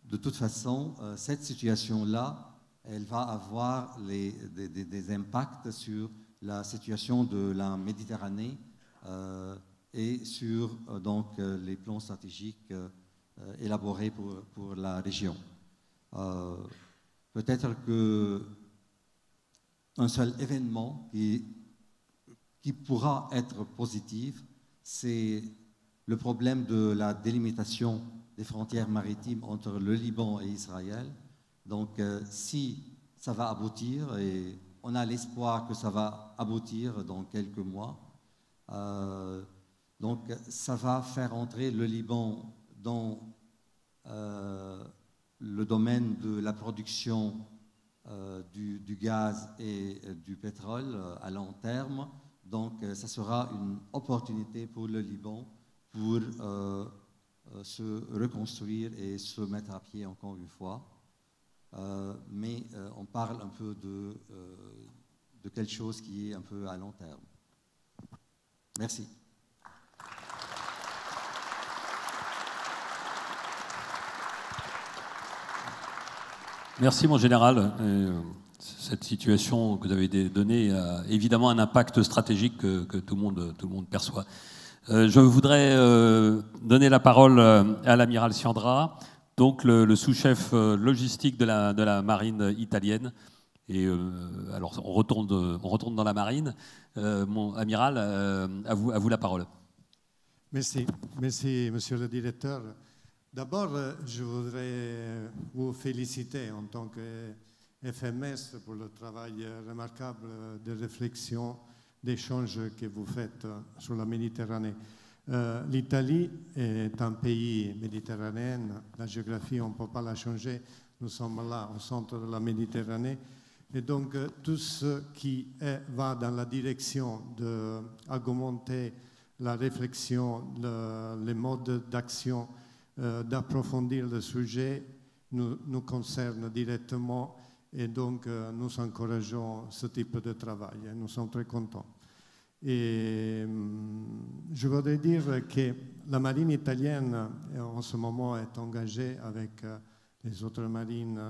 de toute façon, cette situation-là, elle va avoir des impacts sur la situation de la Méditerranée et sur donc, les plans stratégiques élaborés pour la région. Peut-être qu'un seul événement qui pourra être positif, c'est le problème de la délimitation des frontières maritimes entre le Liban et Israël. Donc, si ça va aboutir, et on a l'espoir que ça va aboutir dans quelques mois, donc ça va faire entrer le Liban dans le domaine de la production du gaz et du pétrole à long terme. Donc, ça sera une opportunité pour le Liban pour se reconstruire et se mettre à pied encore une fois. Mais on parle un peu de quelque chose qui est un peu à long terme. Merci. Merci, mon général. Cette situation que vous avez donnée a évidemment un impact stratégique que tout le monde perçoit. Je voudrais donner la parole à l'amiral Siandra, donc le sous-chef logistique de la marine italienne. Et alors, on retourne dans la marine. Mon amiral, à vous la parole. Merci, monsieur le directeur. D'abord, je voudrais vous féliciter en tant que FMS pour le travail remarquable de réflexion, d'échange que vous faites sur la Méditerranée. L'Italie est un pays méditerranéen. La géographie, on ne peut pas la changer. Nous sommes là, au centre de la Méditerranée. Et donc, tout ce qui va dans la direction d'augmenter la réflexion, les modes d'action, d'approfondir le sujet, nous concerne directement. Et donc, nous encourageons ce type de travail. Et nous sommes très contents. Et je voudrais dire que la marine italienne, en ce moment, est engagée avec les autres marines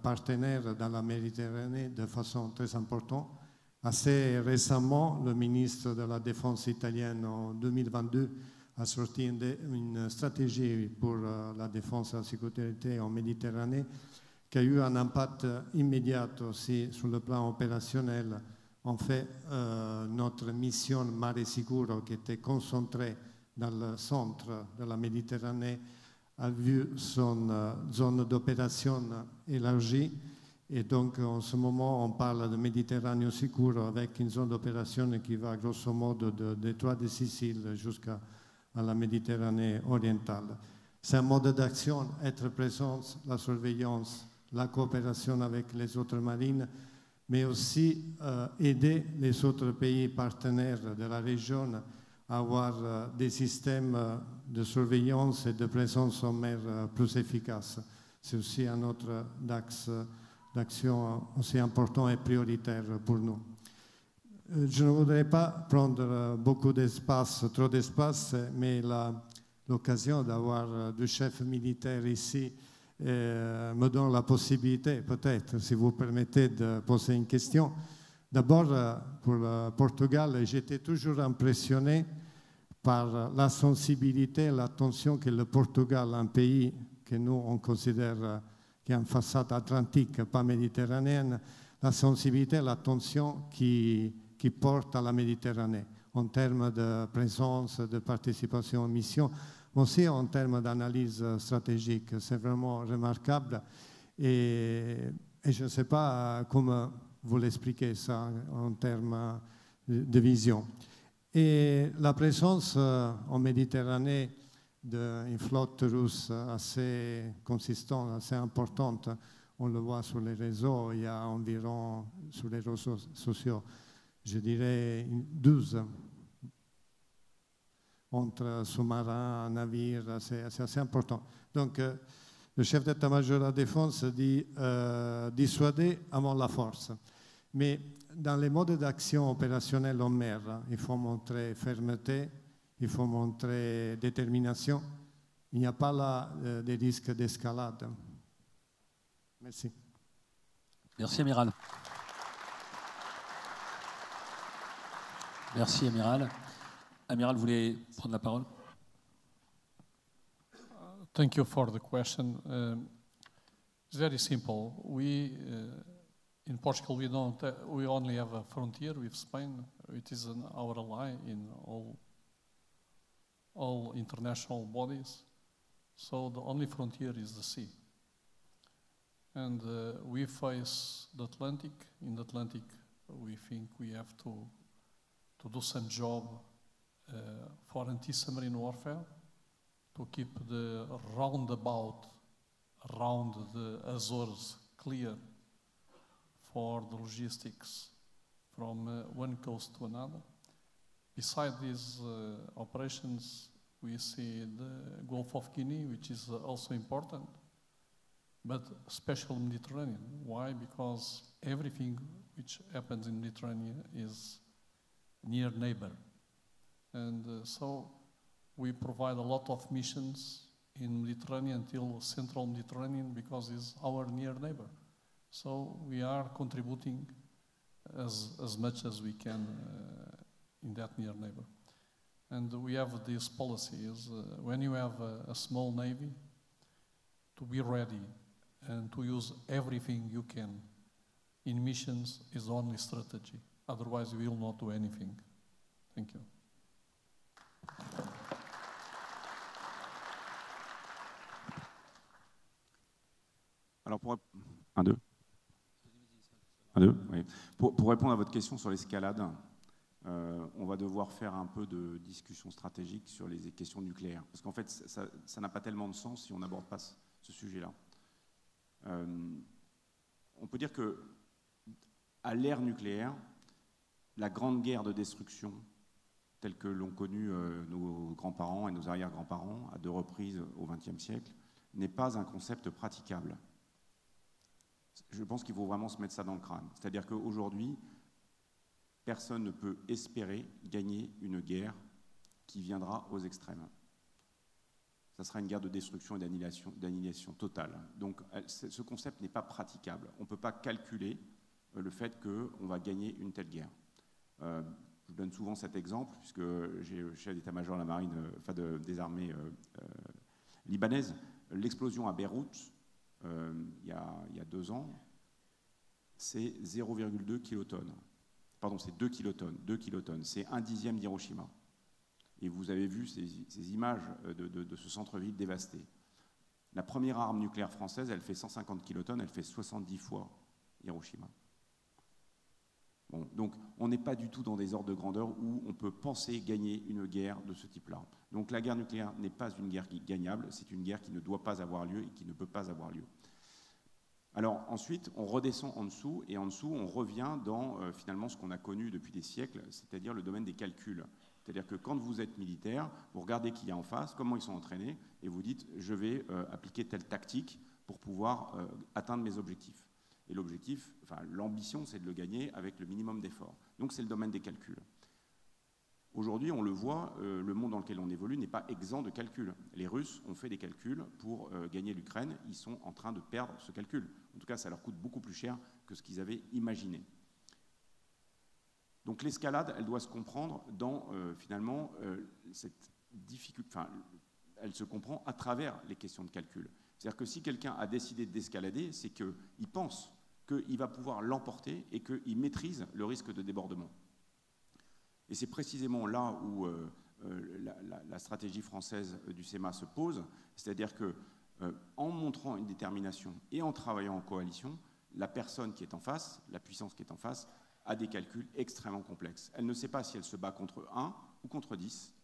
partenaires dans la Méditerranée de façon très importante. Assez récemment, le ministre de la Défense italienne, en 2022, a sorti une stratégie pour la défense et la sécurité en Méditerranée qui a eu un impact immédiat aussi sur le plan opérationnel. En fait, notre mission Mare Sicuro, qui était concentrée dans le centre de la Méditerranée, a vu son zone d'opération élargie. Et donc, en ce moment, on parle de Méditerranée Sicuro avec une zone d'opération qui va grosso modo de détroit de Sicile jusqu'à la Méditerranée orientale. C'est un mode d'action, être présent, la surveillance, la coopération avec les autres marines, mais aussi aider les autres pays partenaires de la région à avoir des systèmes de surveillance et de présence en mer plus efficaces. C'est aussi un autre axe d'action aussi important et prioritaire pour nous. Je ne voudrais pas prendre beaucoup d'espace, trop d'espace, mais l'occasion d'avoir du chef militaire ici me donne la possibilité, peut-être, si vous permettez, de poser une question. D'abord, pour le Portugal, j'étais toujours impressionné par la sensibilité et l'attention que le Portugal, un pays que nous, on considère qui a une façade atlantique, pas méditerranéenne, la sensibilité et l'attention qui porte à la Méditerranée en termes de présence, de participation aux missions, mais aussi en termes d'analyse stratégique. C'est vraiment remarquable et je ne sais pas comment vous l'expliquez ça en termes de vision. Et la présence en Méditerranée d'une flotte russe assez consistante, assez importante, on le voit sur les réseaux, il y a environ, sur les réseaux sociaux, je dirais 12 entre sous-marins, navires, c'est assez important. Donc, le chef d'état-major de la défense dit dissuader avant la force. Mais dans les modes d'action opérationnels en mer, il faut montrer fermeté, il faut montrer détermination. Il n'y a pas là des risques d'escalade. Merci. Merci, amiral. Merci, amiral. Amiral, vous voulez prendre la parole? Thank you for the question. It's very simple. We in Portugal we only have a frontier with Spain. It is our ally in all international bodies. So the only frontier is the sea. And we face the Atlantic. In the Atlantic, we think we have to do some job for anti-submarine warfare, to keep the roundabout around the Azores clear for the logistics from one coast to another. Beside these operations, we see the Gulf of Guinea, which is also important, but especially Mediterranean. Why? Because everything which happens in Mediterranean is near neighbor. And so we provide a lot of missions in Mediterranean till central Mediterranean because it's our near neighbor. So we are contributing as much as we can in that near neighbor. And we have these policies, when you have a small navy, to be ready and to use everything you can in missions is only strategy. Otherwise, you will not do anything. Thank you. Alors, un, deux. Un, deux, oui. Pour répondre à votre question sur l'escalade, on va devoir faire un peu de discussion stratégique sur les questions nucléaires. Parce qu'en fait, ça n'a pas tellement de sens si on n'aborde pas ce sujet-là. On peut dire qu'à l'ère nucléaire, la grande guerre de destruction, telle que l'ont connue nos grands-parents et nos arrière-grands-parents à 2 reprises au XXe siècle, n'est pas un concept praticable. Je pense qu'il faut vraiment se mettre ça dans le crâne. C'est-à-dire qu'aujourd'hui, personne ne peut espérer gagner une guerre qui viendra aux extrêmes. Ça sera une guerre de destruction et d'annihilation totale. Donc ce concept n'est pas praticable. On ne peut pas calculer le fait qu'on va gagner une telle guerre. Je donne souvent cet exemple, puisque j'ai le chef d'état-major de la marine, des armées libanaises. L'explosion à Beyrouth, il y a 2 ans, c'est 0,2 kilotonnes. Pardon, c'est 2 kilotonnes. 2 kilotonnes. C'est 1/10 d'Hiroshima. Et vous avez vu ces images de ce centre-ville dévasté. La première arme nucléaire française, elle fait 150 kilotonnes, elle fait 70 fois Hiroshima. Bon, donc, on n'est pas du tout dans des ordres de grandeur où on peut penser gagner une guerre de ce type-là. Donc, la guerre nucléaire n'est pas une guerre gagnable, c'est une guerre qui ne doit pas avoir lieu et qui ne peut pas avoir lieu. Alors, ensuite, on redescend en dessous, et en dessous, on revient dans, finalement, ce qu'on a connu depuis des siècles, c'est-à-dire le domaine des calculs. C'est-à-dire que quand vous êtes militaire, vous regardez qui y a en face, comment ils sont entraînés, et vous dites, je vais appliquer telle tactique pour pouvoir atteindre mes objectifs. Et l'objectif, enfin l'ambition, c'est de le gagner avec le minimum d'efforts. Donc c'est le domaine des calculs. Aujourd'hui, on le voit, le monde dans lequel on évolue n'est pas exempt de calculs. Les Russes ont fait des calculs pour gagner l'Ukraine. Ils sont en train de perdre ce calcul. En tout cas, ça leur coûte beaucoup plus cher que ce qu'ils avaient imaginé. Donc l'escalade, elle doit se comprendre dans, finalement, cette difficulté. Enfin, elle se comprend à travers les questions de calcul. C'est-à-dire que si quelqu'un a décidé d'escalader, c'est qu'il pense qu'il va pouvoir l'emporter et qu'il maîtrise le risque de débordement. Et c'est précisément là où la stratégie française du CEMA se pose, c'est-à-dire qu'en montrant une détermination et en travaillant en coalition, la personne qui est en face, la puissance qui est en face, a des calculs extrêmement complexes. Elle ne sait pas si elle se bat contre 1 ou contre 10.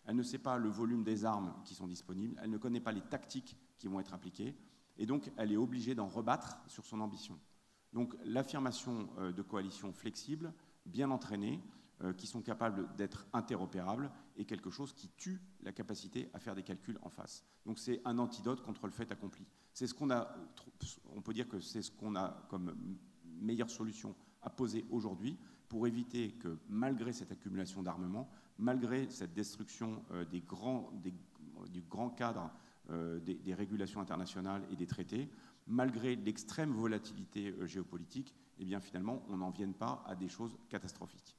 Elle ne sait pas le volume des armes qui sont disponibles. Elle ne connaît pas les tactiques qui vont être appliquées. Et donc, elle est obligée d'en rebattre sur son ambition. Donc, l'affirmation de coalitions flexibles, bien entraînées, qui sont capables d'être interopérables, est quelque chose qui tue la capacité à faire des calculs en face. Donc, c'est un antidote contre le fait accompli. C'est ce qu'on a, on peut dire que c'est ce qu'on a comme meilleure solution à poser aujourd'hui pour éviter que, malgré cette accumulation d'armement, malgré cette destruction du grand cadre des régulations internationales et des traités, malgré l'extrême volatilité géopolitique, eh bien finalement, on n'en vienne pas à des choses catastrophiques.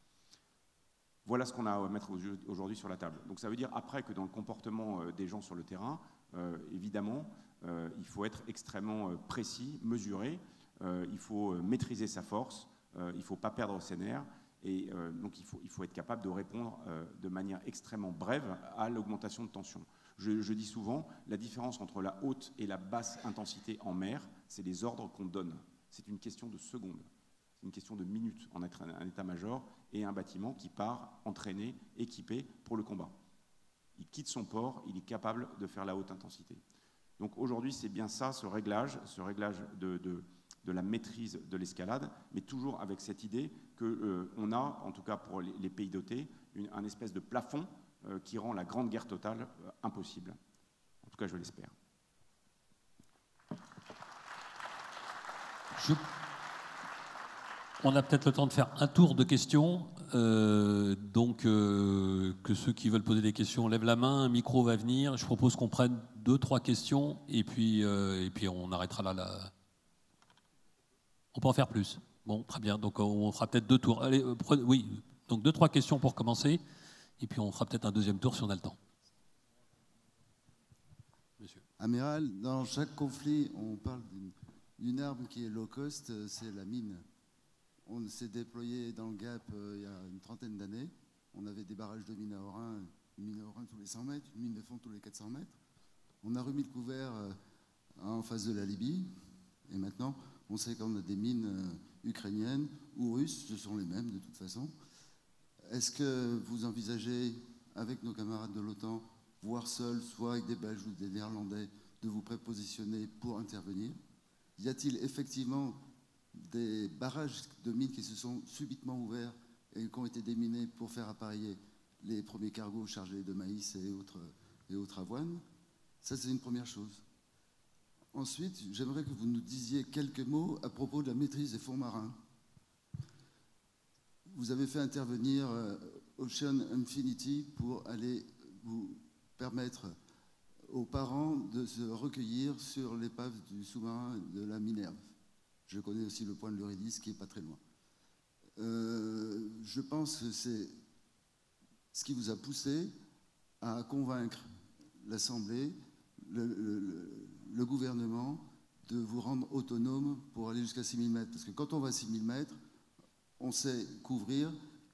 Voilà ce qu'on a à mettre aujourd'hui sur la table. Donc ça veut dire après que dans le comportement des gens sur le terrain, évidemment, il faut être extrêmement précis, mesuré, il faut maîtriser sa force, il ne faut pas perdre ses nerfs, et donc il faut être capable de répondre de manière extrêmement brève à l'augmentation de tension. Je dis souvent, la différence entre la haute et la basse intensité en mer, c'est les ordres qu'on donne. C'est une question de secondes, c'est une question de minutes en être un état-major et un bâtiment qui part entraîné, équipé pour le combat. Il quitte son port, il est capable de faire la haute intensité. Donc aujourd'hui, c'est bien ça, ce réglage de la maîtrise de l'escalade, mais toujours avec cette idée qu'on a, en tout cas pour les pays dotés, un espèce de plafond qui rend la grande guerre totale impossible. En tout cas, je l'espère. On a peut-être le temps de faire un tour de questions. Donc, que ceux qui veulent poser des questions lèvent la main, un micro va venir. Je propose qu'on prenne 2-3 questions et puis on arrêtera là. On peut en faire plus. Bon, très bien. Donc, on fera peut-être 2 tours. Allez, oui. Donc, 2-3 questions pour commencer. Et puis on fera peut-être un deuxième tour si on a le temps. Monsieur. Amiral, dans chaque conflit, on parle d'une arme qui est low cost, c'est la mine. On s'est déployé dans le Gap il y a une trentaine d'années. On avait des barrages de mines à Orin, une mine à Orin tous les 100 mètres, une mine de fond tous les 400 mètres. On a remis le couvert en face de la Libye. Et maintenant, on sait qu'on a des mines ukrainiennes ou russes, ce sont les mêmes de toute façon. Est-ce que vous envisagez, avec nos camarades de l'OTAN, voire seuls, soit avec des Belges ou des Néerlandais, de vous prépositionner pour intervenir? Y a-t-il effectivement des barrages de mines qui se sont subitement ouverts et qui ont été déminés pour faire appareiller les premiers cargos chargés de maïs et autres avoines? Ça, c'est une première chose. Ensuite, j'aimerais que vous nous disiez quelques mots à propos de la maîtrise des fonds marins. Vous avez fait intervenir Ocean Infinity pour aller vous permettre aux parents de se recueillir sur l'épave du sous-marin de la Minerve. Je connais aussi le point de l'Eurydice qui n'est pas très loin. Je pense que c'est ce qui vous a poussé à convaincre l'Assemblée, le gouvernement, de vous rendre autonome pour aller jusqu'à 6000 mètres. Parce que quand on va à 6000 mètres, on sait couvrir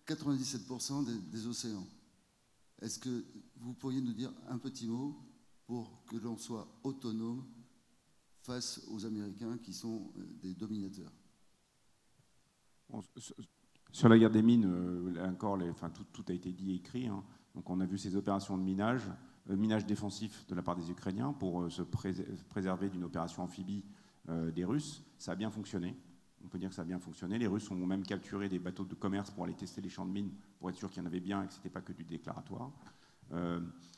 97% des océans. Est-ce que vous pourriez nous dire un petit mot pour que l'on soit autonome face aux Américains qui sont des dominateurs? Sur la guerre des mines, encore, tout a été dit et écrit. Hein. Donc on a vu ces opérations de minage défensif de la part des Ukrainiens pour se préserver d'une opération amphibie des Russes. Ça a bien fonctionné. On peut dire que ça a bien fonctionné. Les Russes ont même capturé des bateaux de commerce pour aller tester les champs de mines, pour être sûr qu'il y en avait bien et que ce n'était pas que du déclaratoire.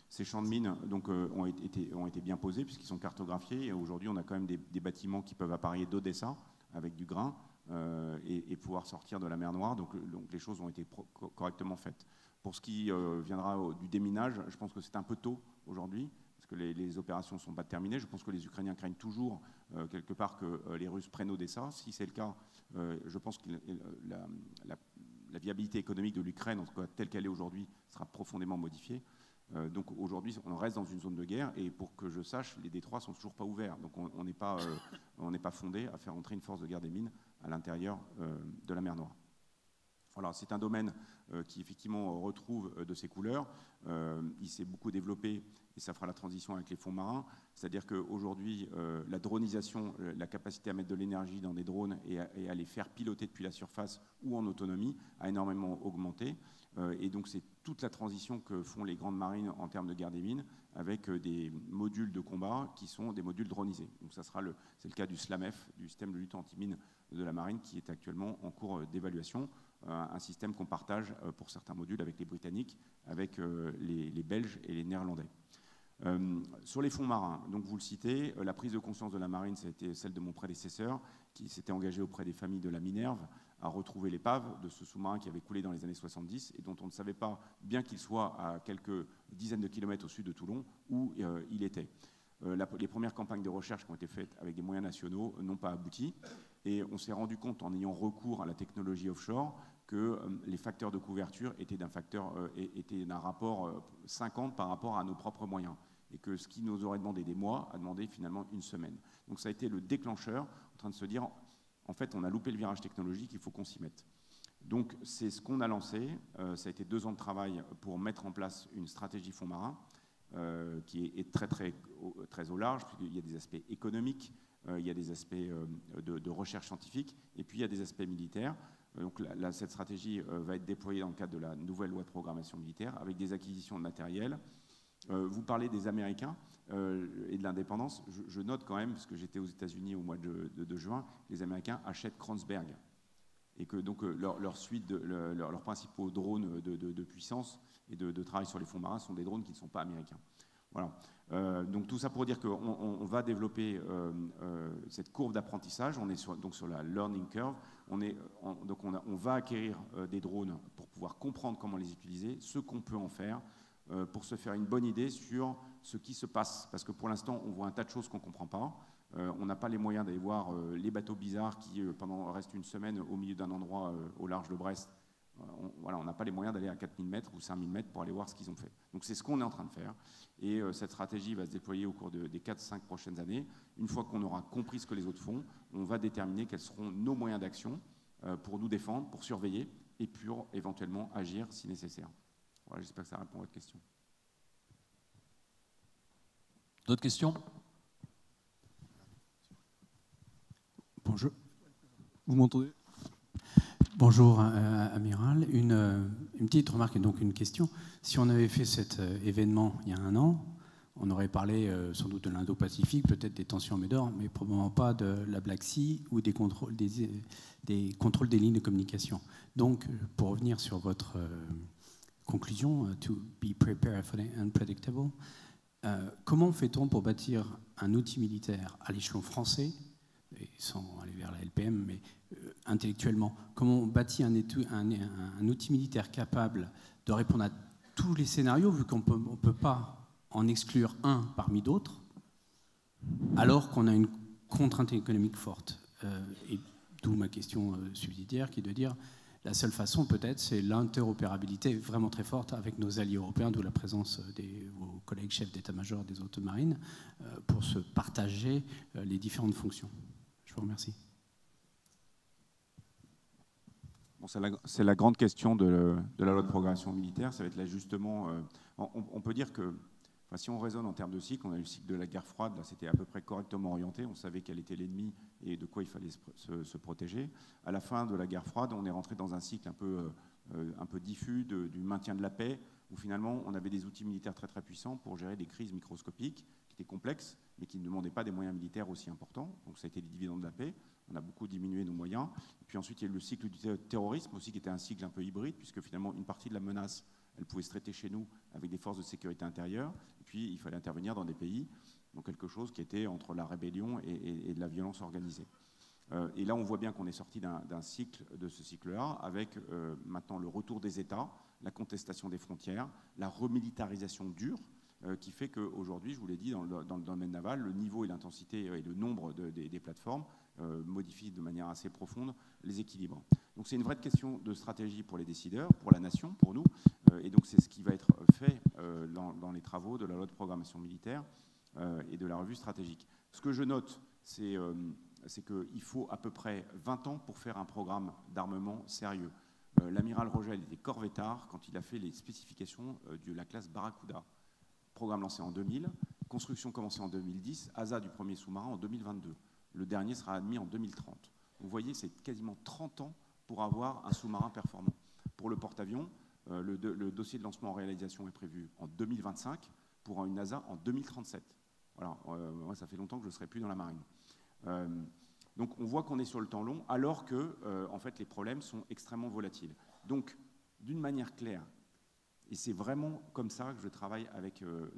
Ces champs de mines donc, ont été bien posés puisqu'ils sont cartographiés. Et aujourd'hui, on a quand même des bâtiments qui peuvent appareiller d'Odessa avec du grain et pouvoir sortir de la mer Noire. Donc les choses ont été correctement faites. Pour ce qui viendra du déminage, je pense que c'est un peu tôt aujourd'hui, parce que les opérations ne sont pas terminées. Je pense que les Ukrainiens craignent toujours, quelque part, que les Russes prennent Odessa. Si c'est le cas, je pense que la viabilité économique de l'Ukraine, en tout cas telle qu'elle est aujourd'hui, sera profondément modifiée. Donc aujourd'hui, on reste dans une zone de guerre, et pour que je sache, les détroits ne sont toujours pas ouverts. Donc on n'est pas fondé à faire entrer une force de guerre des mines à l'intérieur de la mer Noire. Voilà, c'est un domaine qui effectivement retrouve de ses couleurs. Il s'est beaucoup développé et ça fera la transition avec les fonds marins. C'est-à-dire qu'aujourd'hui, la dronisation, la capacité à mettre de l'énergie dans des drones et à les faire piloter depuis la surface ou en autonomie a énormément augmenté. Et donc c'est toute la transition que font les grandes marines en termes de guerre des mines avec des modules de combat qui sont des modules dronisés. Donc c'est le cas du SLAMF, du système de lutte anti-mine de la marine, qui est actuellement en cours d'évaluation. Un système qu'on partage pour certains modules avec les Britanniques, avec les Belges et les Néerlandais. Sur les fonds marins, donc vous le citez, la prise de conscience de la marine, ça a été celle de mon prédécesseur, qui s'était engagé auprès des familles de la Minerve à retrouver l'épave de ce sous-marin qui avait coulé dans les années 70 et dont on ne savait pas, bien qu'il soit à quelques dizaines de kilomètres au sud de Toulon, où il était. Les premières campagnes de recherche qui ont été faites avec des moyens nationaux n'ont pas abouti. Et on s'est rendu compte, en ayant recours à la technologie offshore, que les facteurs de couverture étaient d'un rapport 50 par rapport à nos propres moyens. Et que ce qui nous aurait demandé des mois a demandé finalement une semaine. Donc ça a été le déclencheur, en train de se dire, en fait, on a loupé le virage technologique, il faut qu'on s'y mette. Donc c'est ce qu'on a lancé. Ça a été 2 ans de travail pour mettre en place une stratégie fonds marins qui est très au large, puisqu'il y a des aspects économiques, il y a des aspects de recherche scientifique, et puis il y a des aspects militaires. Donc cette stratégie va être déployée dans le cadre de la nouvelle loi de programmation militaire, avec des acquisitions de matériel. Vous parlez des Américains et de l'indépendance. Je note quand même, parce que j'étais aux États-Unis au mois de juin, les Américains achètent Kreuzberg. Et que donc leurs principaux drones de puissance et de travail sur les fonds marins sont des drones qui ne sont pas américains. Voilà. Donc tout ça pour dire qu'on va développer cette courbe d'apprentissage. On est sur la learning curve. On va acquérir des drones pour pouvoir comprendre comment les utiliser, ce qu'on peut en faire, pour se faire une bonne idée sur ce qui se passe. Parce que pour l'instant, on voit un tas de choses qu'on ne comprend pas. On n'a pas les moyens d'aller voir les bateaux bizarres qui restent une semaine au milieu d'un endroit au large de Brest voilà, on n'a pas les moyens d'aller à 4000 mètres ou 5000 mètres pour aller voir ce qu'ils ont fait. Donc c'est ce qu'on est en train de faire. Et cette stratégie va se déployer au cours des 4-5 prochaines années. Une fois qu'on aura compris ce que les autres font, on va déterminer quels seront nos moyens d'action pour nous défendre, pour surveiller et pour éventuellement agir si nécessaire. Voilà, j'espère que ça répond à votre question. D'autres questions? Bonjour. Vous m'entendez? Bonjour, Amiral. Une petite remarque et donc une question. Si on avait fait cet événement il y a 1 an, on aurait parlé sans doute de l'Indo-Pacifique, peut-être des tensions en mer d'Or, mais probablement pas de la Black Sea ou des contrôles des lignes de communication. Donc, pour revenir sur votre conclusion, to be prepared for the unpredictable, comment fait-on pour bâtir un outil militaire à l'échelon français, et sans aller vers la LPM, mais intellectuellement, comment on bâtit un outil militaire capable de répondre à tous les scénarios, vu qu'on ne peut pas en exclure un parmi d'autres, alors qu'on a une contrainte économique forte. Et d'où ma question subsidiaire, qui est de dire, la seule façon peut-être, c'est l'interopérabilité vraiment très forte avec nos alliés européens, d'où la présence de vos collègues chefs d'état-major des autres marines, pour se partager les différentes fonctions. Je vous remercie. Bon, c'est la grande question de la loi de programmation militaire, ça va être l'ajustement. On peut dire que, enfin, si on raisonne en termes de cycle, on a eu le cycle de la guerre froide, là c'était à peu près correctement orienté, on savait quel était l'ennemi et de quoi il fallait se protéger. À la fin de la guerre froide, on est rentré dans un cycle un peu diffus du maintien de la paix, où finalement on avait des outils militaires très très puissants pour gérer des crises microscopiques qui étaient complexes, mais qui ne demandaient pas des moyens militaires aussi importants. Donc ça a été les dividendes de la paix. On a beaucoup diminué nos moyens. Et puis ensuite, il y a eu le cycle du terrorisme aussi, qui était un cycle un peu hybride, puisque finalement, une partie de la menace, elle pouvait se traiter chez nous avec des forces de sécurité intérieure. Et puis, il fallait intervenir dans des pays, donc quelque chose qui était entre la rébellion et de la violence organisée. Et là, on voit bien qu'on est sorti d'un cycle, de ce cycle-là, avec maintenant le retour des États, la contestation des frontières, la remilitarisation dure, qui fait qu'aujourd'hui, je vous l'ai dit, dans le domaine naval, le niveau et l'intensité et le nombre des plateformes modifient de manière assez profonde les équilibres. Donc c'est une vraie question de stratégie pour les décideurs, pour la nation, pour nous, et donc c'est ce qui va être fait dans les travaux de la loi de programmation militaire et de la revue stratégique. Ce que je note, c'est qu'il faut à peu près 20 ans pour faire un programme d'armement sérieux. L'amiral Rogel était corvettard quand il a fait les spécifications de la classe Barracuda. Programme lancé en 2000, construction commencée en 2010, ASA du premier sous-marin en 2022. Le dernier sera admis en 2030. Vous voyez, c'est quasiment 30 ans pour avoir un sous-marin performant. Pour le porte-avions, le dossier de lancement en réalisation est prévu en 2025, pour une ASA en 2037. Voilà, moi, ça fait longtemps que je ne serai plus dans la marine. Donc on voit qu'on est sur le temps long, alors que en fait, les problèmes sont extrêmement volatiles. Donc, d'une manière claire, et c'est vraiment comme ça que je travaille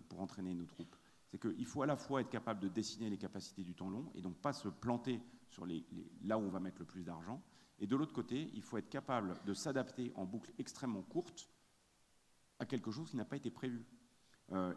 pour entraîner nos troupes. C'est qu'il faut à la fois être capable de dessiner les capacités du temps long et donc pas se planter sur là où on va mettre le plus d'argent. Et de l'autre côté, il faut être capable de s'adapter en boucle extrêmement courte à quelque chose qui n'a pas été prévu.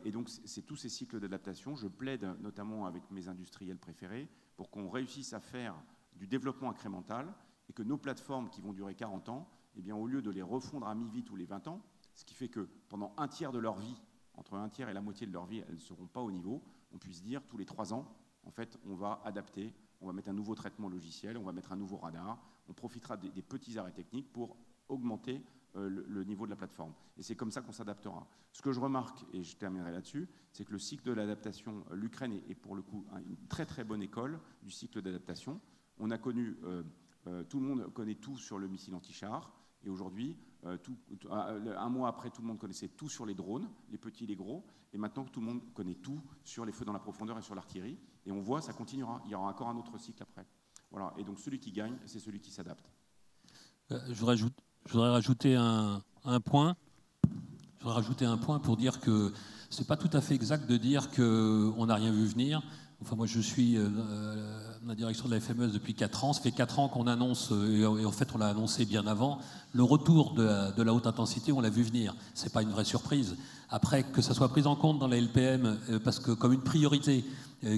Et donc c'est tous ces cycles d'adaptation. Je plaide notamment avec mes industriels préférés pour qu'on réussisse à faire du développement incrémental et que nos plateformes qui vont durer 40 ans, eh bien, au lieu de les refondre à mi-vie tous les 20 ans, ce qui fait que pendant un tiers de leur vie, entre un tiers et la moitié de leur vie, elles ne seront pas au niveau, on puisse dire tous les 3 ans, en fait, on va adapter, on va mettre un nouveau traitement logiciel, on va mettre un nouveau radar, on profitera des petits arrêts techniques pour augmenter le niveau de la plateforme. Et c'est comme ça qu'on s'adaptera. Ce que je remarque, et je terminerai là-dessus, c'est que le cycle de l'adaptation, l'Ukraine est pour le coup une très très bonne école du cycle d'adaptation. On a connu, tout le monde connaît tout sur le missile anti-char, et aujourd'hui, un mois après, tout le monde connaissait tout sur les drones, les petits et les gros, et maintenant tout le monde connaît tout sur les feux dans la profondeur et sur l'artillerie, et on voit, ça continuera, il y aura encore un autre cycle après. Voilà. Et donc celui qui gagne, c'est celui qui s'adapte. Je voudrais rajouter un point. Je voudrais rajouter un point pour dire que ce n'est pas tout à fait exact de dire qu'on n'a rien vu venir. Enfin, moi, je suis la direction de la FMES depuis 4 ans. Ça fait 4 ans qu'on annonce, et en fait, on l'a annoncé bien avant, le retour de la haute intensité, on l'a vu venir. Ce n'est pas une vraie surprise. Après, que ça soit pris en compte dans la LPM, parce que comme une priorité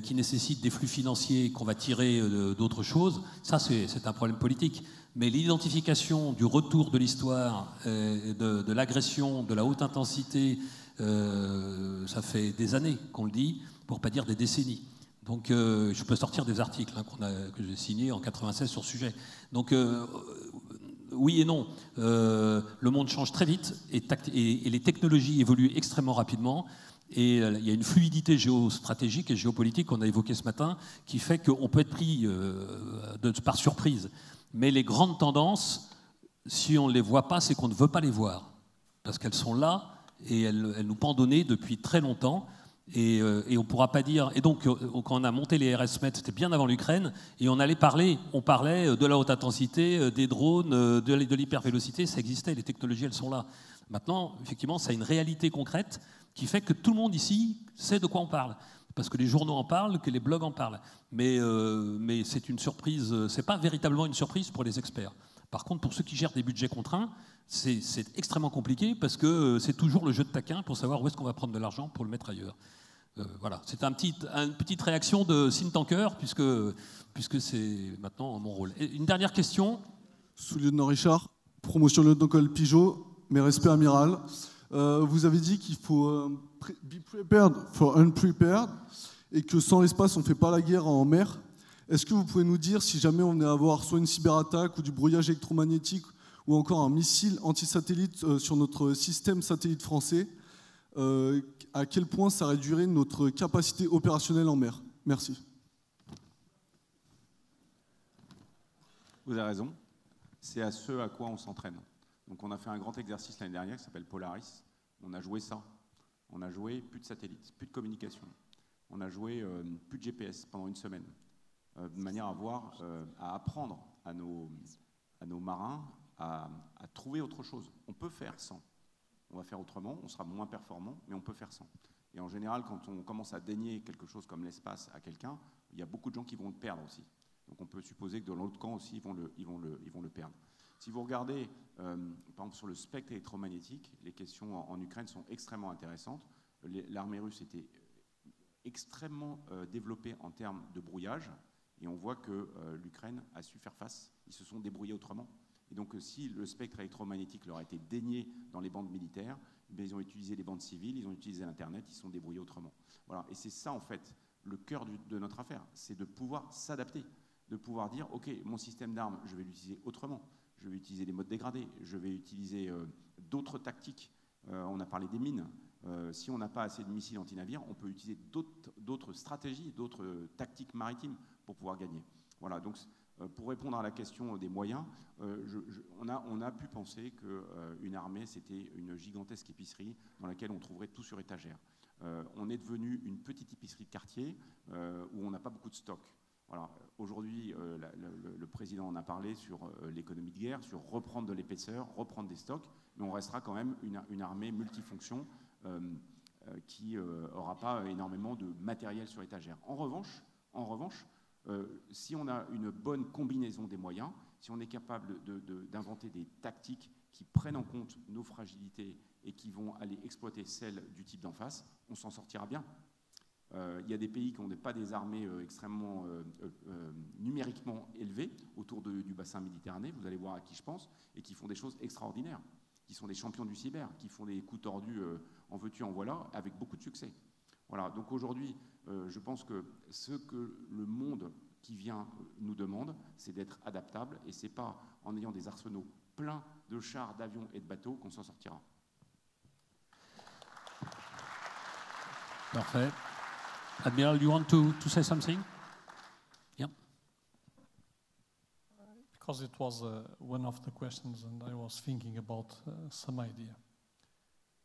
qui nécessite des flux financiers qu'on va tirer d'autres choses, ça, c'est un problème politique. Mais l'identification du retour de l'histoire, de l'agression, de la haute intensité, ça fait des années qu'on le dit, pour ne pas dire des décennies. Donc je peux sortir des articles que j'ai signés en 96 sur ce sujet. Donc oui et non. Le monde change très vite et les technologies évoluent extrêmement rapidement. Et il y a une fluidité géostratégique et géopolitique qu'on a évoquée ce matin qui fait qu'on peut être pris par surprise. Mais les grandes tendances, si on ne les voit pas, c'est qu'on ne veut pas les voir. Parce qu'elles sont là et elles nous pendonnaient depuis très longtemps. Et on ne pourra pas dire... Et donc, quand on a monté les RSMET, c'était bien avant l'Ukraine, et on parlait de la haute intensité, des drones, de l'hypervélocité, ça existait, les technologies, elles sont là. Maintenant, effectivement, ça a une réalité concrète qui fait que tout le monde ici sait de quoi on parle. Parce que les journaux en parlent, que les blogs en parlent. Mais c'est une surprise, c'est pas véritablement une surprise pour les experts. Par contre, pour ceux qui gèrent des budgets contraints, c'est extrêmement compliqué parce que c'est toujours le jeu de taquin pour savoir où est-ce qu'on va prendre de l'argent pour le mettre ailleurs. Voilà, c'est une petite réaction de think tanker puisque c'est maintenant mon rôle. Et une dernière question. Sous-lieutenant Richard, promotion lieutenant-colonel Pigeot, mes respects amiral. Vous avez dit qu'il faut be prepared for unprepared et que sans l'espace, on ne fait pas la guerre en mer. Est-ce que vous pouvez nous dire si jamais on venait à avoir soit une cyberattaque ou du brouillage électromagnétique ou encore un missile anti-satellite sur notre système satellite français, à quel point ça réduirait notre capacité opérationnelle en mer? Merci. Vous avez raison. C'est à ce à quoi on s'entraîne. Donc on a fait un grand exercice l'année dernière qui s'appelle Polaris. On a joué ça. On a joué plus de satellites, plus de communication. On a joué plus de GPS pendant une semaine. De manière à apprendre à nos marins à trouver autre chose. On peut faire sans. On va faire autrement, on sera moins performant, mais on peut faire sans. Et en général, quand on commence à dénier quelque chose comme l'espace à quelqu'un, il y a beaucoup de gens qui vont le perdre aussi. Donc on peut supposer que dans l'autre camp aussi, ils vont le perdre. Si vous regardez, par exemple, sur le spectre électromagnétique, les questions en Ukraine sont extrêmement intéressantes. L'armée russe était extrêmement développée en termes de brouillage, et on voit que l'Ukraine a su faire face. Ils se sont débrouillés autrement. Et donc, si le spectre électromagnétique leur a été dénié dans les bandes militaires, ils ont utilisé les bandes civiles, ils ont utilisé Internet, ils se sont débrouillés autrement. Voilà. Et c'est ça, en fait, le cœur de notre affaire. C'est de pouvoir s'adapter, de pouvoir dire, OK, mon système d'armes, je vais l'utiliser autrement. Je vais utiliser des modes dégradés, je vais utiliser d'autres tactiques. On a parlé des mines. Si on n'a pas assez de missiles anti-navires, on peut utiliser d'autres stratégies, d'autres tactiques maritimes pour pouvoir gagner. Voilà, donc pour répondre à la question des moyens, on a pu penser qu'une armée, c'était une gigantesque épicerie dans laquelle on trouverait tout sur étagère. On est devenu une petite épicerie de quartier où on n'a pas beaucoup de stock. Voilà. Aujourd'hui, le président en a parlé sur l'économie de guerre, sur reprendre de l'épaisseur, reprendre des stocks, mais on restera quand même une armée multifonction qui n'aura pas énormément de matériel sur étagère. En revanche, si on a une bonne combinaison des moyens, si on est capable d'inventer des tactiques qui prennent en compte nos fragilités et qui vont aller exploiter celles du type d'en face, on s'en sortira bien. Il y a des pays qui n'ont pas des armées extrêmement numériquement élevées autour du bassin méditerranéen, vous allez voir à qui je pense, et qui font des choses extraordinaires, qui sont des champions du cyber, qui font des coups tordus en veux-tu, en voilà, avec beaucoup de succès. Voilà, donc aujourd'hui, je pense que ce que le monde qui vient nous demande, c'est d'être adaptable, et ce n'est pas en ayant des arsenaux pleins de chars, d'avions et de bateaux qu'on s'en sortira. Parfait. Admiral, you want to say something? Yeah. Because it was one of the questions, and I was thinking about some idea.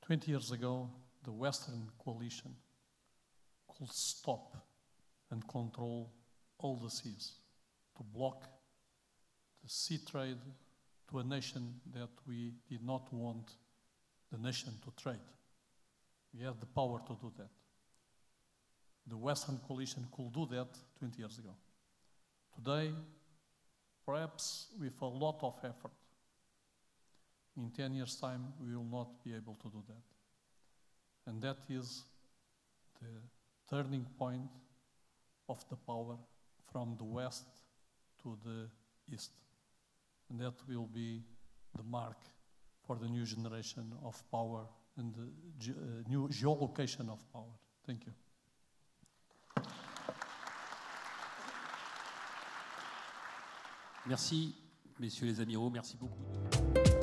20 years ago, the Western coalition could stop and control all the seas, to block the sea trade to a nation that we did not want the nation to trade. We have the power to do that. the Western coalition could do that 20 years ago. Today, perhaps with a lot of effort, in 10 years' time, we will not be able to do that. And that is the turning point of the power from the West to the East. And that will be the mark for the new generation of power and the new geolocation of power. Thank you. Merci, messieurs les amiraux, merci beaucoup.